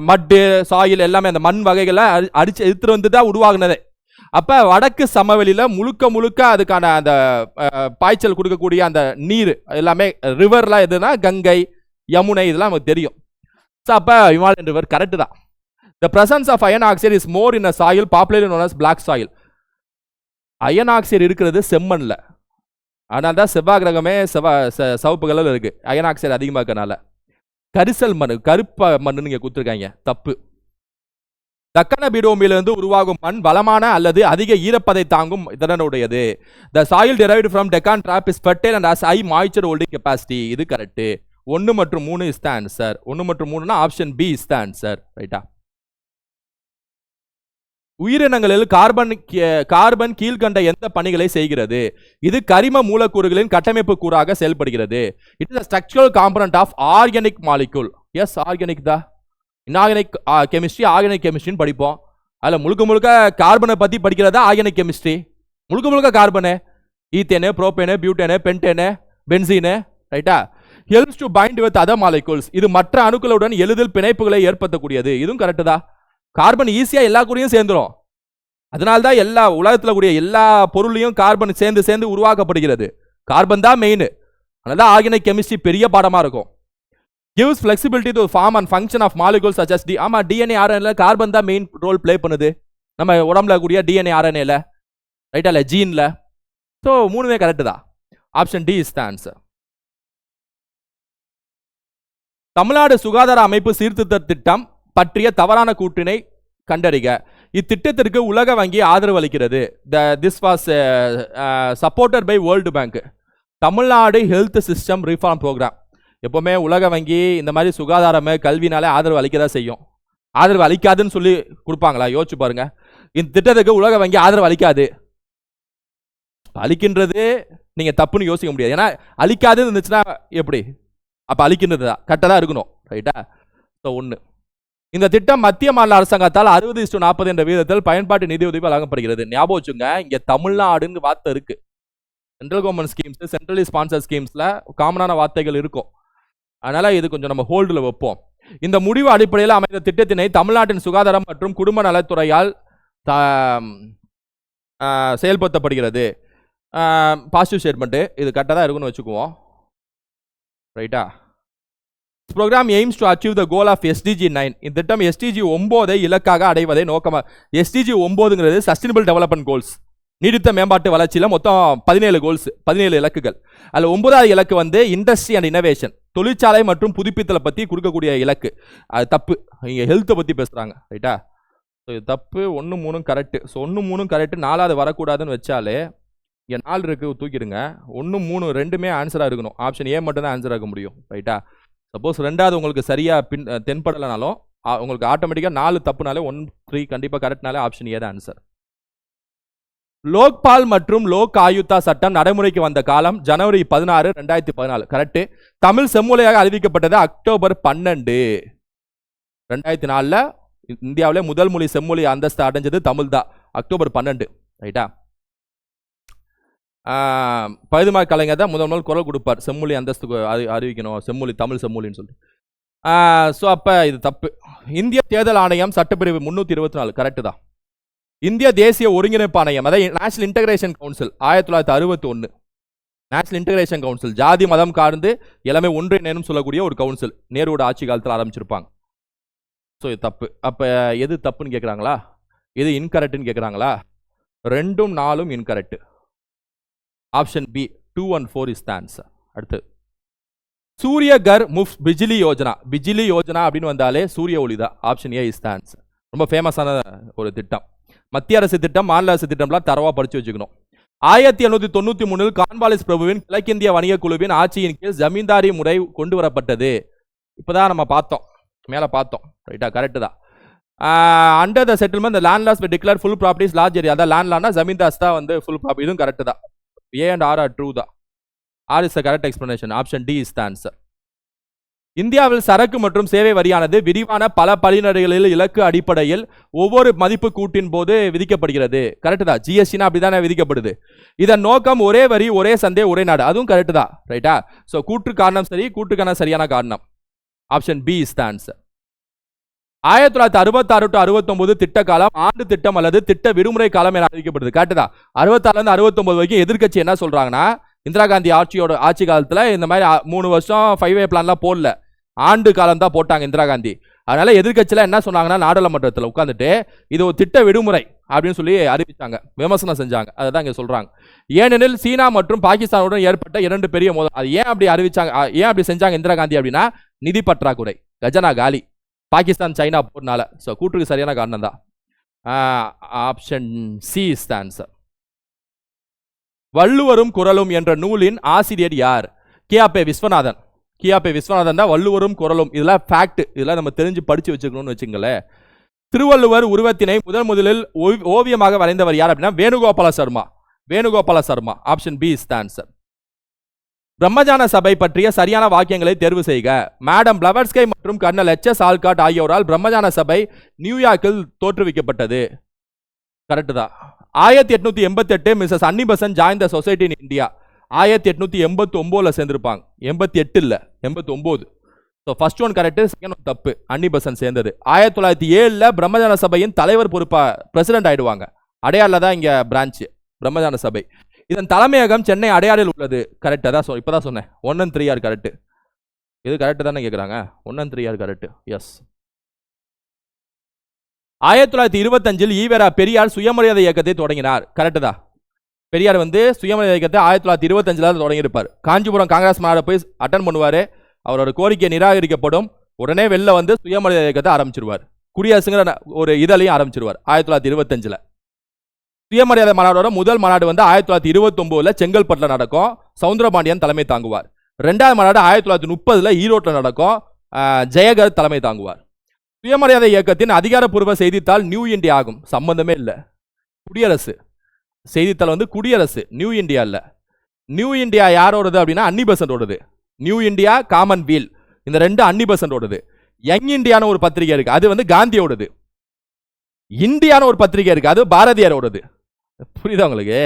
மட்டு சாயில் எல்லாமே அந்த மண் வகைகளை அடிச்சு எடுத்துட்டு வந்து தான் உருவாகுனதே. அப்ப வடக்கு சமவெளியில முழுக்க முழுக்க அதுக்கான அந்த பாய்ச்சல் கொடுக்கக்கூடிய அந்த நீர் எல்லாமே ரிவர்லாம் எதுனா கங்கை, யமுனை, இதெல்லாம் நமக்கு தெரியும். ஸோ அப்ப ஹிமாலயன் ரிவர் கரெக்ட் தான். The presence of iron oxide is more in a soil popularly known as black soil. Iron oxide இருக்கிறது செம்மண்ல, அதனால தான் செவ்வாய் கிரகமே சிவப்பு கலர்ல இருக்கு, அயன் ஆக்சைடு அதிகமாக இருக்கனால. கரிசல் மண், கருப்ப மண்ணு நீங்க கொடுத்துருக்காங்க, தப்பு. தக்கன பீடபூமியிலிருந்து உருவாகும் மண் வளமான அல்லது அதிக ஈரப்பதை தாங்கும் திறனுடையது. The soil derived from Deccan Trap is fertile and has high moisture holding capacity. இது கரெக்ட். 1 மற்றும் 3 is the answer. 1 மற்றும் 3னா option B is the answer. ரைட்டா? உயிரினங்களில் கார்பன் கீழ்கண்ட எந்த பணிகளை செய்கிறது? இது கரிம மூலக்கூறுகளின் கட்டமைப்பு கூறாக செயல்படுகிறது. It is a structural component of organic molecule. Yes, organic தான். இன்ஆர்கானிக் கெமிஸ்ட்ரி, ஆர்கானிக் கெமிஸ்ட்ரின்னு படிப்போம். அதில் முழுக்க கார்பனை பற்றி படிக்கிறதா ஆர்கானிக் கெமிஸ்ட்ரி. முழுக்க கார்பனு, ஈத்தேனு, புரோப்பேனு, பியூட்டேனு, பென்டேனு, பென்சீனு. ரைட்டா? Helps to find with other molecules. இது மற்ற அணுக்களுடன் எளிதில் பிணைப்புகளை ஏற்படுத்தக்கூடியது. இதுவும் கரெக்டு தான். கார்பன் ஈஸியாக எல்லா கூடயும் சேர்ந்துடும். அதனால்தான் எல்லா உலகத்தில் கூடிய எல்லா பொருளையும் கார்பன் சேர்ந்து உருவாக்கப்படுகிறது. கார்பன் தான் மெயின். அதனால ஆர்கானிக் கெமிஸ்ட்ரி பெரிய பாடமாக இருக்கும். gives flexibility to form and function of molecules such as ஆமா DNA RNA கார்பன் தான் மெயின் ரோல் ப்ளே பண்ணுது நம்ம உடம்புல கூடிய DNA RNA ரைட்டா இல்ல ஜீன்ல. ஸோ மூணுமே கரெக்ட் தான். Option D is the answer. Tamil Nadu சுகாதார அமைப்பு சீர்திருத்த திட்டம் பற்றிய தவறான கூற்றினை கண்டறிக. இத்திட்டத்திற்கு உலக வங்கி ஆதரவு அளிக்கிறது. This was supported by world bank. Tamil Nadu health system reform programme. எப்போவுமே உலக வங்கி இந்த மாதிரி சுகாதாரமே கல்வினாலே ஆதரவு அளிக்கதா செய்யும். ஆதரவு அளிக்காதுன்னு சொல்லி கொடுப்பாங்களா? யோசிச்சு பாருங்க. இந்த திட்டத்துக்கு உலக வங்கி ஆதரவு அளிக்காது. அளிக்கின்றது நீங்க தப்புன்னு யோசிக்க முடியாது. ஏன்னா அளிக்காதுன்னு இருந்துச்சுன்னா எப்படி? அப்ப அளிக்கின்றது தான் கரெக்டாக தான் இருக்கணும். ரைட்டா? ஸோ 1. இந்த திட்டம் மத்திய மாநில அரசாங்கத்தால் 60:40 என்ற விகிதத்தில் பயன்பாட்டு நிதி உதவி வழங்கப்படுகிறது. ஞாபகம் வச்சுங்க, இங்க தமிழ்நாடுன்னு வார்த்தை இருக்கு. Central government schemes, centrally sponsor ஸ்கீம்ஸ்ல காமனான வார்த்தைகள் இருக்கும். அதனால இது கொஞ்சம் நம்ம ஹோல்டில் வைப்போம். இந்த முடிவு அடிப்படையில் அமைந்த திட்டத்தினை தமிழ்நாட்டின் சுகாதாரம் மற்றும் குடும்ப நலத்துறையால் செயல்படுத்தப்படுகிறது. Positive statement. இது கரெக்டாக தான் இருக்குன்னு வச்சுக்குவோம். ரைட்டா? Programme aims to achieve the goal of SDG 9. இந்த திட்டம் SDG 9 இலக்காக அடைவதை நோக்கமாக. SDG 9ங்கிறது சஸ்டைனபிள் டெவலப்மெண்ட் கோல்ஸ், நீடித்த மேம்பாட்டு வளர்ச்சியில் மொத்தம் 17 கோல்ஸ், 17 இலக்குகள். அதில் 9வது இலக்கு வந்து இண்டஸ்ட்ரி அண்ட் இனோவேஷன், தொழிற்சாலை மற்றும் புதுப்பித்தலை பற்றி கொடுக்கக்கூடிய இலக்கு. அது தப்பு. இங்கே ஹெல்த்தை பற்றி பேசுகிறாங்க. ரைட்டா? ஸோ இது தப்பு. 1, 3 கரெக்டு. So 1, 3 correct. 4வது வரக்கூடாதுன்னு வச்சாலே இங்கே 4 இருக்கு, தூக்கிடுங்க. 1, 3 ரெண்டுமே ஆன்சராக இருக்கணும். ஆப்ஷன் ஏ மட்டும் தான் ஆன்சராக இருக்க முடியும். ரைட்டா? சப்போஸ் 2வது உங்களுக்கு சரியாக தென்படலைனாலும் உங்களுக்கு ஆட்டோமேட்டிக்காக 4 தப்புனாலே 1, 3 கண்டிப்பாக கரெக்ட்னாலே ஆப்ஷன் ஏ தான் ஆன்சர். லோக்பால் மற்றும் லோக் ஆயுக்தா சட்டம் நடைமுறைக்கு வந்த காலம் ஜனவரி 16, 2014. கரெக்ட். தமிழ் செம்மொழியாக அறிவிக்கப்பட்டது அக்டோபர் 12, 2004. இந்தியாவிலே முதல் மொழி செம்மொழி அந்தஸ்து அடைஞ்சது தமிழ் தான், அக்டோபர் 12. ரைட்டா? பழுதுமார் கலைஞர் தான் முதல் குரல் கொடுப்பார் செம்மொழி அந்தஸ்துக்கு அறிவிக்கணும், செம்மொழி தமிழ் செம்மொழின்னு சொல்லிட்டு. ஸோ அப்போ இது தப்பு. இந்திய தேர்தல் ஆணையம் சட்டப்பிரிவு 324 கரெக்டு தான். இந்திய தேசிய ஒருங்கிணைப்பு ஆணையம், அதாவது national integration council 1961. National integration council ஜாதி மதம் கார்ந்து எல்லாமே ஒன்றிணைன்னு சொல்லக்கூடிய ஒரு கவுன்சில் நேருவோட ஆட்சி காலத்தில் ஆரம்பிச்சிருப்பாங்க. ஸோ இது தப்பு. அப்போ எது தப்புன்னு கேட்குறாங்களா? எது இன்கரெக்ட்னு கேட்குறாங்களா? 2ம் 4ம் incorrect. Option B 2 and 4 is the answer. அடுத்து சூரிய கர் முஃப்ட் பிஜிலி யோஜனா. பிஜிலி யோஜனா அப்படின்னு வந்தாலே சூரிய ஒளி தான். Option A is the answer. ரொம்ப ஃபேமஸான ஒரு திட்டம். மத்திய அரசு திட்டம், மாநில அரசு திட்டம்லாம் தரவா படிச்சு வச்சுக்கணும். 1893 கான்வாலிஸ் பிரபுவின் கிழக்கிந்திய வணிக குழுவின் ஆட்சியின் கீழ் ஜமீன்தாரி முறை கொண்டு வரப்பட்டது. இப்போதான் நம்ம பார்த்தோம், மேலே பார்த்தோம். ரைட்டா? கரெக்டு தான். Under the settlement the land lords declare full properties large area. அதான் லேண்ட் லான்னா ஜமீன்தாஸ் தான் வந்து ஃபுல் ப்ராப்பர்ட்டி. இதுவும் கரெக்டு தான். A and R are true தான். R is the correct explanation. Option D is the answer. இந்தியாவில் சரக்கு மற்றும் சேவை வரியானது விரிவான பல படிநிலைகளில் இலக்கு அடிப்படையில் ஒவ்வொரு மதிப்பு கூட்டின் போது விதிக்கப்படுகிறது. கரெக்ட் தான். ஜிஎஸ்டினா அப்படிதானே விதிக்கப்படுது. இதன் நோக்கம் ஒரே வரி, ஒரே சந்தை, ஒரே நாடு. அதுவும் கரெக்ட் தான். ரைட்டா? ஸோ கூற்று காரணம் சரி, கூற்றுக்கான சரியான காரணம். Option B is the answer. 1966 to 69 திட்ட காலம் ஆண்டு திட்டம் அல்லது திட்ட விடுமுறை காலம் என அறிவிக்கப்படுது. கரெக்ட் தான். 66 69 வரைக்கும் எதிர்கட்சி என்ன சொல்றாங்கன்னா, இந்திரா காந்தி ஆட்சி காலத்துல இந்த மாதிரி 3 வருஷம் 5 பிளான்லாம் போடல, ஆண்டு காலம் தான் போட்டாங்க இந்திரா காந்தி. அதனால எதிர்கட்சியில என்ன சொன்னாங்கன்னா, நாடாளுமன்றத்தில் உட்கார்ந்துட்டு இது ஒரு திட்ட விடுமுறை அப்படின்னு சொல்லி அறிவிச்சாங்க, விமர்சனம் செஞ்சாங்க. அதை தான் இங்க சொல்றாங்க. ஏனெனில் சீனா மற்றும் பாகிஸ்தானுடன் ஏற்பட்ட 2 பெரிய மோதல். அது ஏன் அப்படி அறிவிச்சாங்க, ஏன் அப்படி செஞ்சாங்க இந்திரா காந்தி அப்படின்னா, நிதி பற்றாக்குறை, கஜனா காலி, பாகிஸ்தான் சைனா போர்னால. ஸோ கூற்றுக்கு சரியான காரணம் தான். Option C is the answer. வள்ளுவரும் குறளும் என்ற நூலின் ஆசிரியர் யார்? கியாபே விஸ்வநாதன். கியாபே விஸ்வநாதன் தான் வள்ளுவரும் குறளும். இதெல்லாம் ஃபேக்ட், இதெல்லாம் நம்ம தெரிஞ்சு படிச்சு வச்சுக்கணும்னு வச்சுங்களேன். திருவள்ளுவர் உருவத்தினை முதலில் ஓவியமாக வரைந்தவர் யார் அப்படின்னா Venugopala Sharma. Venugopala Sharma. Option B is the answer. பிரம்மஜான சபை பற்றிய சரியான வாக்கியங்களை தேர்வு செய்க. மேடம் பிளவர்ஸ்கை மற்றும் கர்னல் எச்.எஸ். ஆல்காட் ஆகியோரால் பிரம்மஜான சபை நியூயார்க்கில் தோற்றுவிக்கப்பட்டது. கரெக்ட் தான். 1888 Mrs Annie Besant join the society in India. 1889 சேர்ந்திருப்பாங்க. 88 இல்ல 89. So first one correct, second one தப்பு. அன்னி பெசன்ட் சேர்ந்தது. 1907 பிரம்மஜான சபையின் தலைவர் பொறுப்பா பிரசிடென்ட் ஆயிடுவாங்க. அடையாறுல தான் இங்க பிரான்ச் பிரம்மஜான சபை. இதன் தலைமையகம் சென்னை அடையாறில் உள்ளது. கரெக்ட், அதான் இப்பதான் சொன்னேன். 1 and 3 ஆர் கரெக்ட். இது கரெக்ட் தானே கேட்குறாங்க. 1 and 3 are correct. Yes. 1925 E V R Periyar சுயமரியாதை இயக்கத்தை தொடங்கினார். கரெக்ட் தான். பெரியார் சுயமரியாதை இயக்கத்தை 1925 தொடங்கியிருப்பார். காஞ்சிபுரம் காங்கிரஸ் மாநாடு போய் அட்டன் பண்ணுவாரு. அவரோட கோரிக்கை நிராகரிக்கப்படும். உடனே வெளில சுயமரியாதை இயக்கத்தை ஆரம்பிச்சிருவார். குடியரசுங்கிற ஒரு இதழையும் ஆரம்பிச்சிருவார் 1925. சுயமரியாதை மாநாடோட முதல் மாநாடு 1929 செங்கல்பட்டில் நடக்கும். சவுந்தரபாண்டியன் தலைமை தாங்குவார். 2வது மாநாடு 1930 ஈரோட்டில் நடக்கும். ஜெயகர் தலைமை தாங்குவார். சுயமரியாதை இயக்கத்தின் அதிகாரப்பூர்வ செய்தித்தாள் நியூ இந்தியா ஆகும். சம்பந்தமே இல்லை. குடியரசு செய்தித்தாள் குடியரசு, நியூ இந்தியா இல்ல. நியூ இந்தியா யாரோடது அப்படின்னா அன்னி பெசன்ட்டோடது. நியூ இந்தியா, காமன்வீல், இந்த 2 அன்னி பெசன்ட்டோடது. யங் இந்தியான ஒரு பத்திரிகை இருக்கு, அது காந்தியோடது. இந்தியான ஒரு பத்திரிகை இருக்கு, அது பாரதியாரோடது. புரியுதா உங்களுக்கு?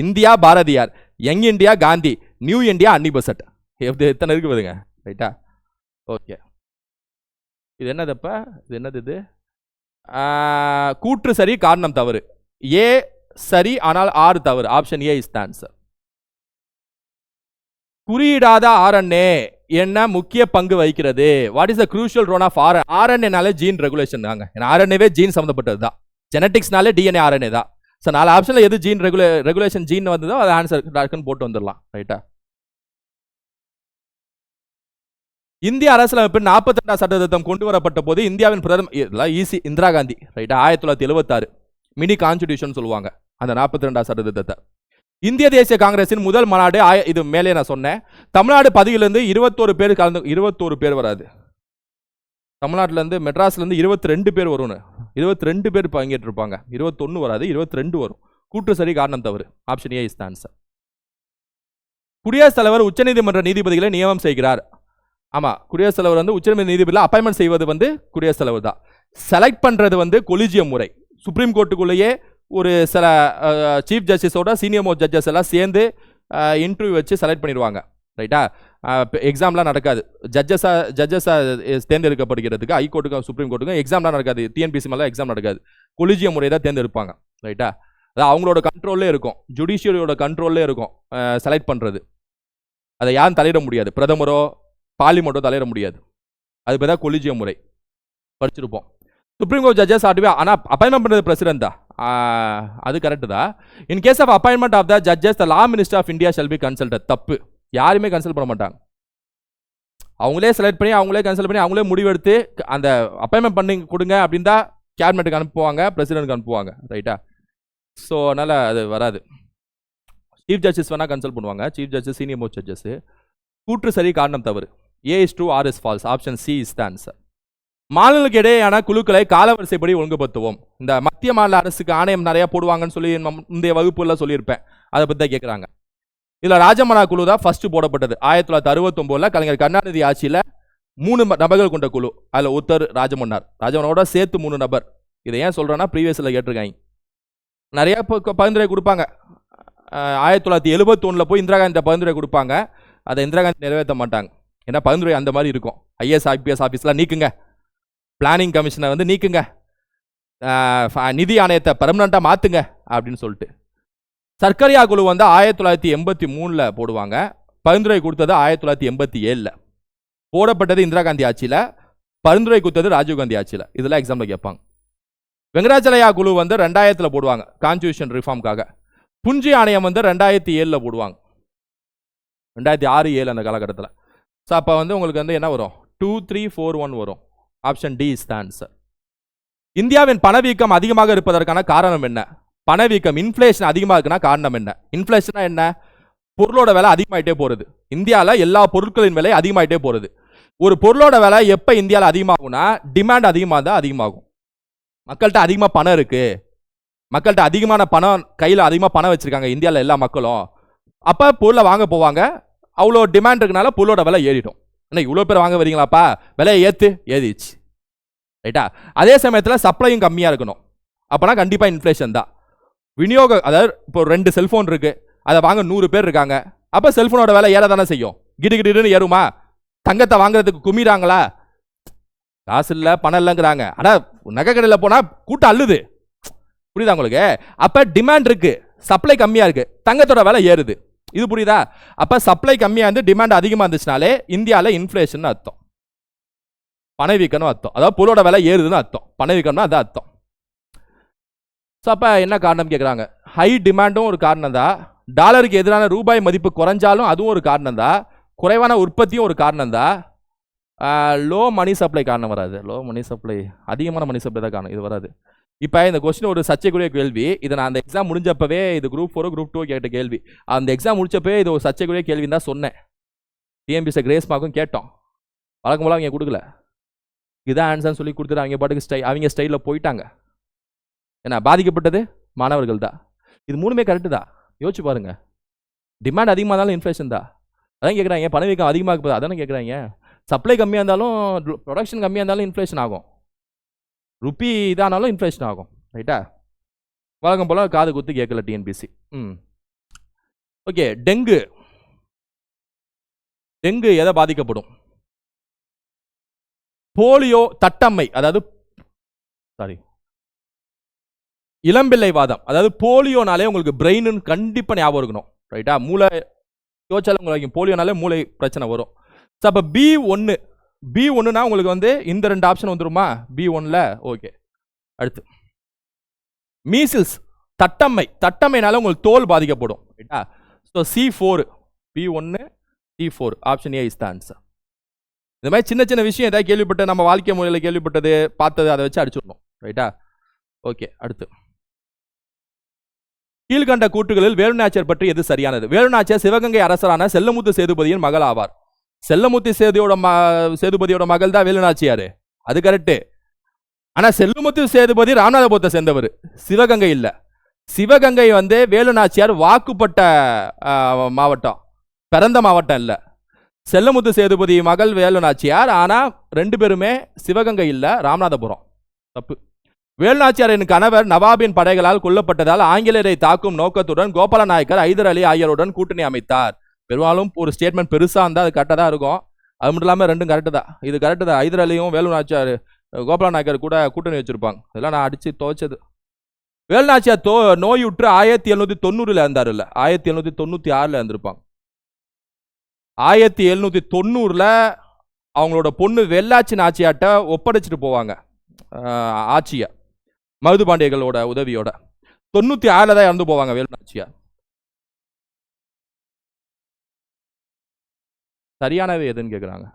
India Bharathiyar, young India Gandhi, new India அன்னி பெசன்ட். எத்தனை இருக்கு பாருங்க. ரைட்டா? ஓகே. இது என்னதப்ப? இது என்னது? இது கூற்று சரி, காரணம் தவறு. ஏ சரி, ஆனால் 6 தவறு. Option A is the answer. குறியிடாத ஆர்என்ஏ என்ன முக்கிய பங்கு வகிக்கிறது? What is the crucial role of RNA? ஆர்என்ஏனாலே ஜீன் ரெகுலேஷன் தாங்க. ஆர்என்ஏவே ஜீன் சம்பந்தப்பட்டது தான். ஜெனட்டிக்ஸ்னாலே டிஎன்ஏ ஆர்என்ஏ தான். ஸோ 4 ஆப்ஷன்ல எது ஜீன் ரெகுலேஷன் ஜீன் வந்ததோ அது ஆன்சர் டாக்குன்னு போட்டு வந்துடலாம். ரைட்டா? இந்திய அரசியலமைப்பின் 42 சட்ட திருத்தம் கொண்டு வரப்பட்ட போது இந்தியாவின் பிரதமர் இந்திரா காந்தி. ரைட்டா? 1976 மினி கான்ஸ்டிடியூஷன் சொல்லுவாங்க அந்த 42 சட்ட திருத்தத்தை. இந்திய தேசிய காங்கிரசின் முதல் மாநாடு இது மேலே நான் சொன்னேன். தமிழ்நாடு பதவியிலிருந்து 21 பேர் கலந்து 21 பேர் வராது. தமிழ்நாட்டில இருந்து மெட்ராஸ்ல இருந்து 22 பேர் வரும். 22 பேர் பங்கேற்று இருப்பாங்க. 21 வராது, 22 வரும். கூற்று சரி, காரணம் தவறு. Option A is the answer. குடியரசுத் தலைவர் உச்சநீதிமன்ற நீதிபதிகளை நியமனம் செய்கிறார். ஆமா, குடியரசுத் தலைவர் உச்சநீதிமன்ற நீதிபதிகளை அப்பாயின்மெண்ட் செய்வது குடியரசுத் தலைவர் தான். செலக்ட் பண்றது கொலிஜியம் முறை. சுப்ரீம் கோர்ட்டுக்குள்ளேயே ஒரு சில சீஃப் ஜஸ்டிஸோட சீனியர் மோஸ்ட் ஜட்ஜஸ் எல்லாம் சேர்ந்து இன்டர்வியூ வச்சு செலக்ட் பண்ணிடுவாங்க. ரைட்டா? எக்ஸாம்லாம் நடக்காது. ஜட்ஜஸா தேர்ந்தெடுக்கப்படுகிறதுக்கு ஹைகோர்ட்டுக்கும் சுப்ரீம் கோர்ட்டுக்கும் எக்ஸாம்லாம் நடக்காது. டிஎன்பிசி மேலே எக்ஸாம் நடக்காது. கொலிஜியம் முறை தான் தேர்ந்தெடுப்பாங்க. ரைட்டா? அது அவங்களோட கண்ட்ரோல்லே இருக்கும். ஜுடிஷியரியோட கண்ட்ரோல்லே இருக்கும் செலக்ட் பண்ணுறது. அதை யாரும் தலையிட முடியாது. பிரதமரோ பார்லிமெண்ட்டோ தலையிட முடியாது. அது பேர் தான் கொலிஜியம் முறை. படிச்சிருப்போம். சுப்ரீம் கோர்ட் ஜட்ஜஸ் ஆட்டுவே, ஆனால் அப்பாயின்மெண்ட் பண்ணுறது பிரசிடென்ட் தான். அது கரெக்டு தான். In case of appointment of the judges the law minister of India shall be consulted. தப்பு. யாருமே கன்சல்ட் பண்ண மாட்டாங்க. அவங்களே செலக்ட் பண்ணி அவங்களே கன்சல்ட் பண்ணி அவங்களே முடிவெடுத்து அந்த அப்பாயின்மெண்ட் பண்ணி கொடுங்க அப்படின்னு தான் கேபினெட்டுக்கு அனுப்புவாங்க, பிரசிடென்ட்க்கு அனுப்புவாங்க. ரைட்டா? ஸோ அதனால் அது வராது. சீஃப் ஜஸ்டிஸ் வேணால் கன்சல்ட் பண்ணுவாங்க. Chief justice, senior most judges. கூற்று சரி, காரணம் தவறு. A is true, R is false. Option C is the answer. மாநிலங்களுக்கு இடையேயான குழுக்களை காலவரிசைப்படி ஒழுங்குபடுத்துவோம். இந்த மத்திய மாநில அரசுக்கு ஆணையம் நிறைய போடுவாங்கன்னு சொல்லி முந்தைய வகுப்புல சொல்லியிருப்பேன். அதை பற்றி தான் கேட்குறாங்க. இதில் ராஜமன்னா குழு தான் ஃபர்ஸ்ட் போடப்பட்டது. 1969 கலைஞர் கருணாநிதி ஆட்சியில் 3 நபர்கள் கொண்ட குழு. அதில் ஒருத்தர் ராஜமன்னார். ராஜமன்னாரோட சேர்த்து 3 நபர். இதை ஏன் சொல்கிறேன்னா ப்ரீவியஸில் கேட்டிருக்காங்க. நிறைய பரிந்துரை கொடுப்பாங்க. 1971 போய் இந்திரா காந்தி பரிந்துரை கொடுப்பாங்க. அதை இந்திரா காந்தி நிறைவேற்ற மாட்டாங்க. ஏன்னா பரிந்துரை அந்த மாதிரி இருக்கும். ஐஏஎஸ் ஐபிஎஸ் ஆஃபீஸ்லாம் நீக்குங்க, பிளானிங் கமிஷனை நீக்குங்க, நிதி ஆணையத்தை பெர்மனண்டா மாத்துங்க அப்படின்னு சொல்லிட்டு. சர்க்கரையா குழு 1983 போடுவாங்க. பரிந்துரை கொடுத்தது 1987. போடப்பட்டது இந்திரா காந்தி ஆட்சியில், பரிந்துரை கொடுத்தது ராஜீவ்காந்தி ஆட்சியில். இதெல்லாம் எக்ஸாம்ல கேட்பாங்க. வெங்கடாச்சலையா குழு 2000 போடுவாங்க கான்ஸ்டியூஷன் ரிஃபார்முக்காக. புஞ்சி ஆணையம் 2007 போடுவாங்க. 2006-7 அந்த காலகட்டத்தில். ஸோ அப்போ உங்களுக்கு என்ன வரும்? 2341 வரும். Option D is the answer. இந்தியாவின் பணவீக்கம் அதிகமாக இருப்பதற்கான காரணம் என்ன? பணவீக்கம் இன்ஃப்ளேஷன் அதிகமாக இருக்குன்னா காரணம் என்ன? இன்ஃப்ளேஷனா என்ன? பொருளோட விலை அதிகமாயிட்டே போறது. இந்தியாவில் எல்லா பொருட்களின் விலை அதிகமாயிட்டே போறது. ஒரு பொருளோட விலை எப்ப இந்தியாவில் அதிகமாகும்னா டிமாண்ட் அதிகமாக தான் அதிகமாகும். மக்கள்கிட்ட அதிகமாக பணம் இருக்கு, மக்கள்கிட்ட அதிகமான பணம் கையில் அதிகமாக பணம் வச்சிருக்காங்க இந்தியாவில் எல்லா மக்களும். அப்போ பொருளை வாங்க போவாங்க. அவ்வளோ டிமாண்ட் இருக்கனால பொருளோட விலை ஏறிடும். ஆனால் இவ்வளோ பேர் வாங்க வரீங்களாப்பா, விலையை ஏறிடுச்சு. ரைட்டா? அதே சமயத்தில் சப்ளையும் கம்மியாக இருக்கணும். அப்போனா கண்டிப்பாக இன்ஃப்ளேஷன் தான். விநியோகம், அதாவது இப்போ 2 செல்ஃபோன் இருக்கு, அதை வாங்க 100 பேர் இருக்காங்க. அப்போ செல்ஃபோனோட விலை ஏற தானே செய்யும். கிடுகிடுன்னு ஏறுமா? தங்கத்தை வாங்குறதுக்கு குமிறாங்களா? காசு இல்லை பணம் இல்லைங்கிறாங்க. ஆனால் நகை கடையில் போனால் கூட்டம் அள்ளுது. புரியுதா உங்களுக்கு? அப்போ டிமாண்ட் இருக்கு, சப்ளை கம்மியாக இருக்கு, தங்கத்தோட விலை ஏறுது. இது புரியுதா? அப்போ சப்ளை கம்மியாக இருந்து டிமாண்ட் அதிகமாக இருந்துச்சுனாலே இந்தியாவில் இன்ஃப்ளேஷன் அர்த்தம், பணவீக்கம்னு அர்த்தம். அதாவது பொருளோட விலை ஏறுதுன்னு அர்த்தம், பணவீக்கம்னா அது அர்த்தம். ஸோ அப்போ என்ன காரணம் கேட்குறாங்க? ஹை டிமாண்டும் ஒரு காரணம் தான், டாலருக்கு எதிரான ரூபாய் மதிப்பு குறைஞ்சாலும் அதுவும் ஒரு காரணம் தான், குறைவான உற்பத்தியும் ஒரு காரணம் தான். லோ மணி சப்ளை காரணம் வராது. லோ மணி சப்ளை, அதிகமான மணி சப்ளை தான் காரணம், இது வராது. இப்போ இந்த கொஸ்டின் ஒரு சர்ச்சைக்குரிய கேள்வி. இதை நான் அந்த எக்ஸாம் முடிஞ்சப்பவே, இது குரூப் 4 குரூப் 2 கேட்ட கேள்வி. அந்த எக்ஸாம் முடிச்சப்பவே இது ஒரு சர்ச்சைக்குரிய கேள்வின்னு தான் சொன்னேன். டிஎம்பிசி கிரேஸ் மார்க்கும் கேட்டோம், வழக்கம் போல அவங்க கொடுக்கல. இதான் ஆன்சர்னு சொல்லி கொடுத்துட்டு அவங்க பாட்டுக்கு அவங்க ஸ்டைலில் போயிட்டாங்க. ஏன்னா பாதிக்கப்பட்டது மாணவர்கள் தான். இது மூணுமே கரெக்டு தான். யோசிச்சு பாருங்க. டிமாண்ட் அதிகமாக இருந்தாலும் இன்ஃப்ளேஷன் தான். அதான் கேட்குறாங்க. பணவீக்கம் அதிகமாக இருக்குது, அதானே கேட்குறாங்க. சப்ளை கம்மியாக இருந்தாலும் ப்ரொடக்ஷன் கம்மியாக இருந்தாலும் இன்ஃப்ளேஷன் ஆகும், ருப்பி இதானாலும் இன்ஃப்ளேஷன் ஆகும். ரைட்டா? வழக்கம் போல காது குத்து கேட்கல டிஎன்பிசி. ஓகே. டெங்கு எதை பாதிக்கப்படும்? போலியோ, தட்டம்மை, அதாவது இளம்பிள்ளை வாதம், அதாவது போலியோனாலே உங்களுக்கு பிரெயின் கண்டிப்பா ஞாபகம் இருக்கணும். ரைட்டா? மூளை யோசிச்சாலும் உங்களுக்கு போலியோனாலே மூளை பிரச்சனை வரும். அப்ப B1னா உங்களுக்கு வந்து இந்த 2 ஆப்ஷன் வந்துருமா? B1ல. ஓகே. அடுத்து மீசில்ஸ், தட்டம்மைனால உங்களுக்கு தோல் பாதிக்கப்படும். ரைட்டா? So C4, B1 C4, option A is the answer. இந்த மாதிரி சின்ன சின்ன விஷயம் ஏதாவது கேள்விப்பட்ட, நம்ம வாழ்க்கை முறையில் கேள்விப்பட்டது பார்த்தது, அதை வச்சு அடிச்சுடணும். ரைட்டா? ஓகே. அடுத்து கீழ்கண்ட கூற்றுகளில் வேலுநாச்சியார் பற்றி எது சரியானது? வேலுநாச்சியார் சிவகங்கை அரசரான செல்லமுத்து சேதுபதியின் மகள் ஆவார். செல்லமுத்து சேதுபதியோட மகள் தான் வேலுநாச்சியார், அது கரெக்ட். ஆனா செல்லமுத்து சேதுபதி ராமநாதபுரத்தை சேர்ந்தவர், சிவகங்கை இல்ல. சிவகங்கை வந்து வேலுநாச்சியார் வாக்குப்பட்ட மாவட்டம், பிறந்த மாவட்டம் இல்ல. செல்லமுத்து சேதுபதி மகள் வேலுநாச்சியார், ஆனா 2 பேருமே சிவகங்கை இல்ல, ராமநாதபுரம். தப்பு. வேலுநாச்சியாரின் கணவர் நவாபின் படைகளால் கொல்லப்பட்டதால் ஆங்கிலேயரை தாக்கும் நோக்கத்துடன் கோபால நாயக்கர், ஐதர் அலி ஆகியோருடன் கூட்டணி அமைத்தார். பெரும்பாலும் ஒரு ஸ்டேட்மெண்ட் பெருசா இருந்தால் அது கரெக்டாக தான் இருக்கும். அது மட்டும் இல்லாமல் 2ம் கரெக்டு தான். இது கரெக்டு தான். ஐதர் அலியும் வேலுநாச்சியார் கோபால நாயக்கர் கூட கூட்டணி வச்சிருப்பாங்க. இதெல்லாம் நான் அடிச்சு துவைச்சது. வேலுநாச்சியார் நோயுற்று 1790 இருந்தார் இல்ல, 1796 இருந்திருப்பாங்க. 1790 அவங்களோட பொண்ணு வெள்ளாச்சி நாச்சியாட்ட ஒப்படைச்சிட்டு போவாங்க ஆட்சிய, மருது பாண்டியர்களோட உதவியோட. 96 தான் இறந்து போவாங்க வேலுநாச்சியார். சரியானவை எதுன்னு கேட்குறாங்க?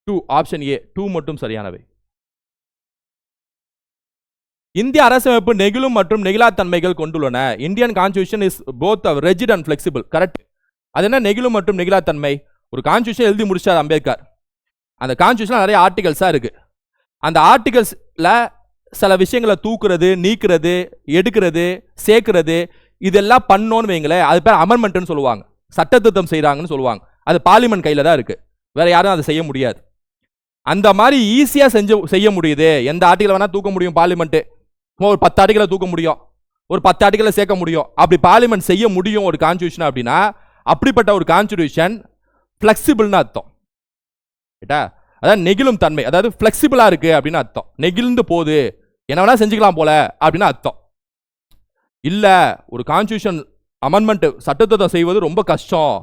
2, ஆப்ஷன் ஏ 2 மட்டும் சரியானவை. இந்திய அரசமைப்பு நெகிழும் மற்றும் நெகிழாத்தன்மைகள் கொண்டுள்ளன. Indian constitution is both rigid and flexible. Correct. அது என்ன நெகிழும் மற்றும் நெகிழாத்தன்மை? ஒரு கான்ஸ்டிடியூஷன் எழுதி முடிச்சார் அம்பேத்கர். அந்த கான்ஸ்டிடியூஷன் நிறைய ஆர்டிகல்ஸா இருக்கு. அந்த ஆர்டிகல்ஸ்ல சில விஷயங்களை தூக்குறது, நீக்கிறது, எடுக்கிறது, சேர்க்கிறது, இதெல்லாம் பண்ணோன்னு வைங்களேன், அது பேர் அமெண்ட்மெண்ட்னு சொல்லுவாங்க, சட்ட திருத்தம் செய்யறாங்கன்னு சொல்லுவாங்க. அது பார்லிமெண்ட் கையில தான் இருக்கு, வேற யாரும் அதை செய்ய முடியாது. அந்த மாதிரி ஈஸியா செய்ய முடியுது. எந்த ஆர்டிகல் வேணா தூக்க முடியும் பார்லிமெண்ட். ஒரு 10 ஆர்டிகலை தூக்க முடியும், ஒரு 10 ஆர்டிகலை சேர்க்க முடியும். அப்படி பார்லிமெண்ட் செய்ய முடியும் ஒரு கான்ஸ்டிடியூஷன் அப்படின்னா, அப்படிப்பட்ட ஒரு கான்ஸ்டிடியூஷன் பிளெக்சிபிள்னு அர்த்தம். ரைட்டா? அதாவது நெகிழும் தன்மை, அதாவது பிளெக்சிபிளா இருக்கு அப்படின்னு அர்த்தம். நெகிழ்ந்து போகுது, என்ன வேணா செஞ்சுக்கலாம் போல அப்படின்னு அர்த்தம் இல்ல. ஒரு கான்ஸ்டிடியூஷன் அமெண்ட்மெண்ட் சட்டத்திருத்தம் செய்வது ரொம்ப கஷ்டம்,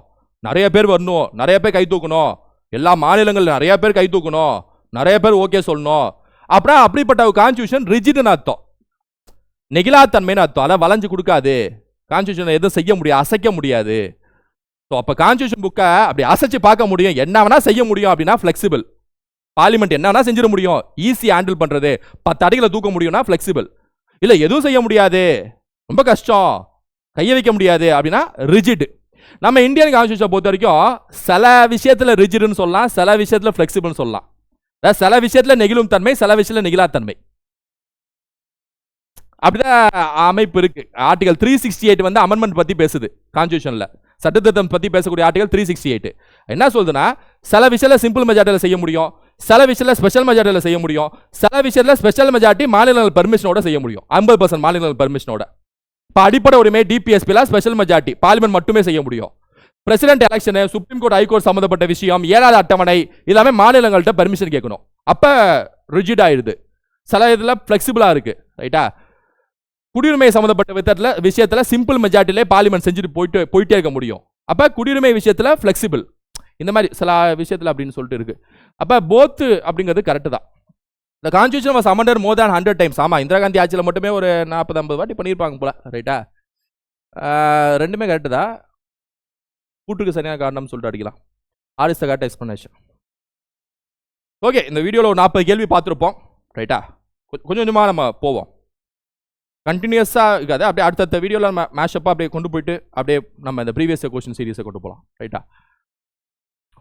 நிறைய பேர் வரணும், நிறைய பேர் கை தூக்கணும், எல்லா மாநிலங்கள் நிறைய பேர் கை தூக்கணும், நிறைய பேர் ஓகே சொல்லணும். அப்புறம் அப்படிப்பட்ட ஒரு கான்ஸ்டிடியூஷன் ரிஜிட்னு அர்த்தம், நெகிழாத்தன்மைன்னு அர்த்தம். அதை வளைஞ்சு கொடுக்காது, கான்ஸ்டிடியூஷன் எதுவும் செய்ய முடியாது, அசைக்க முடியாது. ஸோ அப்போ கான்ஸ்டியூஷன் புக்கை அப்படி அசைச்சு பார்க்க முடியும், என்ன வேணா செய்ய முடியும் அப்படின்னா ஃபிளெக்சிபிள். பார்லிமெண்ட் என்ன வேணா செஞ்சிட முடியும், ஈஸி ஹேண்டில் பண்றது, 10 அடிகளை தூக்க முடியும்னா ஃபிளெக்சிபிள். இல்ல எதுவும் செய்ய முடியாது, ரொம்ப கஷ்டம், கைய வைக்க முடியாது அப்படின்னா ரிஜிட். நம்ம இந்தியன் கான்ஸ்டியூஷன் பொறுத்த வரைக்கும் சில விஷயத்துல ரிஜிட்னு சொல்லலாம், சில விஷயத்துல ஃபிளெக்சிபிள்னு சொல்லலாம். சில விஷயத்துல நெகிழும் தன்மை, சில விஷயத்துல நெகிழாத்தன்மை, அப்படிதான் அமைப்பு இருக்கு. ஆர்டிகல் 368 வந்து அமெண்ட்மெண்ட் பத்தி பேசுது கான்ஸ்டியூஷன்ல, சட்டத்திருத்தம் பத்தி பேசக்கூடிய ஆர்டிகல் 368 என்ன சொல்லுதுன்னா, சில விஷயத்துல சிம்பிள் மெஜாரிட்டியில செய்ய முடியும், சில விஷயத்துல ஸ்பெஷல் மெஜாரிட்டியில செய்ய முடியும், சில விஷயத்துல ஸ்பெஷல் மெஜாரிட்டி மாநிலங்கள் பெர்மிஷனோட செய்ய முடியும், 50% மாநிலங்கள் பெர்மிஷனோட. இப்போ அடிப்படை உரிமை டிபிஎஸ்பில ஸ்பெஷல் மெஜாரிட்டி பார்லிமெண்ட் மட்டுமே செய்ய முடியும். President election, supreme court, high court சம்பந்தப்பட்ட விஷயம், 7வது அட்டவணை எல்லாமே மாநிலங்கள்ட்ட பெர்மிஷன் கேட்கணும். அப்ப ரிஜிட் ஆயிடுது. சில இதுல பிளெக்சிபிளா இருக்கு, ரைட்டா. குடியுரிமை சம்பந்தப்பட்ட விஷயத்துல சிம்பிள் மெஜாரிட்டிலே பார்லிமெண்ட் செஞ்சுட்டு போயிட்டே இருக்க முடியும். அப்ப குடியுரிமை விஷயத்துல பிளெக்சிபிள், இந்த மாதிரி சில விஷயத்துல அப்படின்னு சொல்லிட்டு இருக்கு. அப்ப போத் அப்படிங்கிறது கரெக்ட் தான். இந்த constitution was amended more than 100 times. ஆமா, இந்திரா காந்தி ஆட்சியில் மட்டுமே ஒரு 40-50 வாட்டி பண்ணியிருப்பாங்க போல, ரைட்டா. ரெண்டுமே கரெக்ட் தான். கூட்டுக்கு சரியான காரணம் சொல்லிட்டு அடிக்கலாம். R is the correct explanation. Okay, இந்த வீடியோவில் ஒரு 40 கேள்வி பார்த்துருப்போம், ரைட்டா. கொஞ்சம் கொஞ்சமாக நம்ம போவோம், கண்டினியூஸாக இருக்காது. அப்படியே அடுத்தடுத்த வீடியோவில் நம்ம மேஷப்பாக அப்படியே கொண்டு போயிட்டு அப்படியே நம்ம இந்த ப்ரீவியஸ் கொஸ்டின் சீரீஸை கொண்டு போகலாம், ரைட்டா.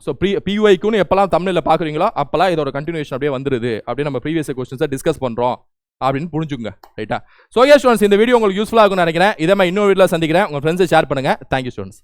ஸோ பியூஐக்குன்னு எப்போல்லாம் தமிழில் பார்க்குறீங்களோ அப்போல்லாம் இதோட கண்டினியூஷன் அப்படியே வந்துருது, அப்படியே நம்ம ப்ரீவியஸ் கொஸ்டின்ஸை டிஸ்கஸ் பண்ணுறோம் அப்படின்னு புரிஞ்சுங்க, ரைட்டா. ஸோ ஸ்டூடெண்ட்ஸ், இந்த வீடியோ உங்களுக்கு யூஸ்ஃபுல்லாக இருக்கும்னு நினைக்கிறேன். இதே மாதிரி இன்னொரு வீடியோவில் சந்திக்கிறேன். உங்கள் ஃப்ரெண்ட்ஸை ஷேர் பண்ணுங்கள். Thank you students.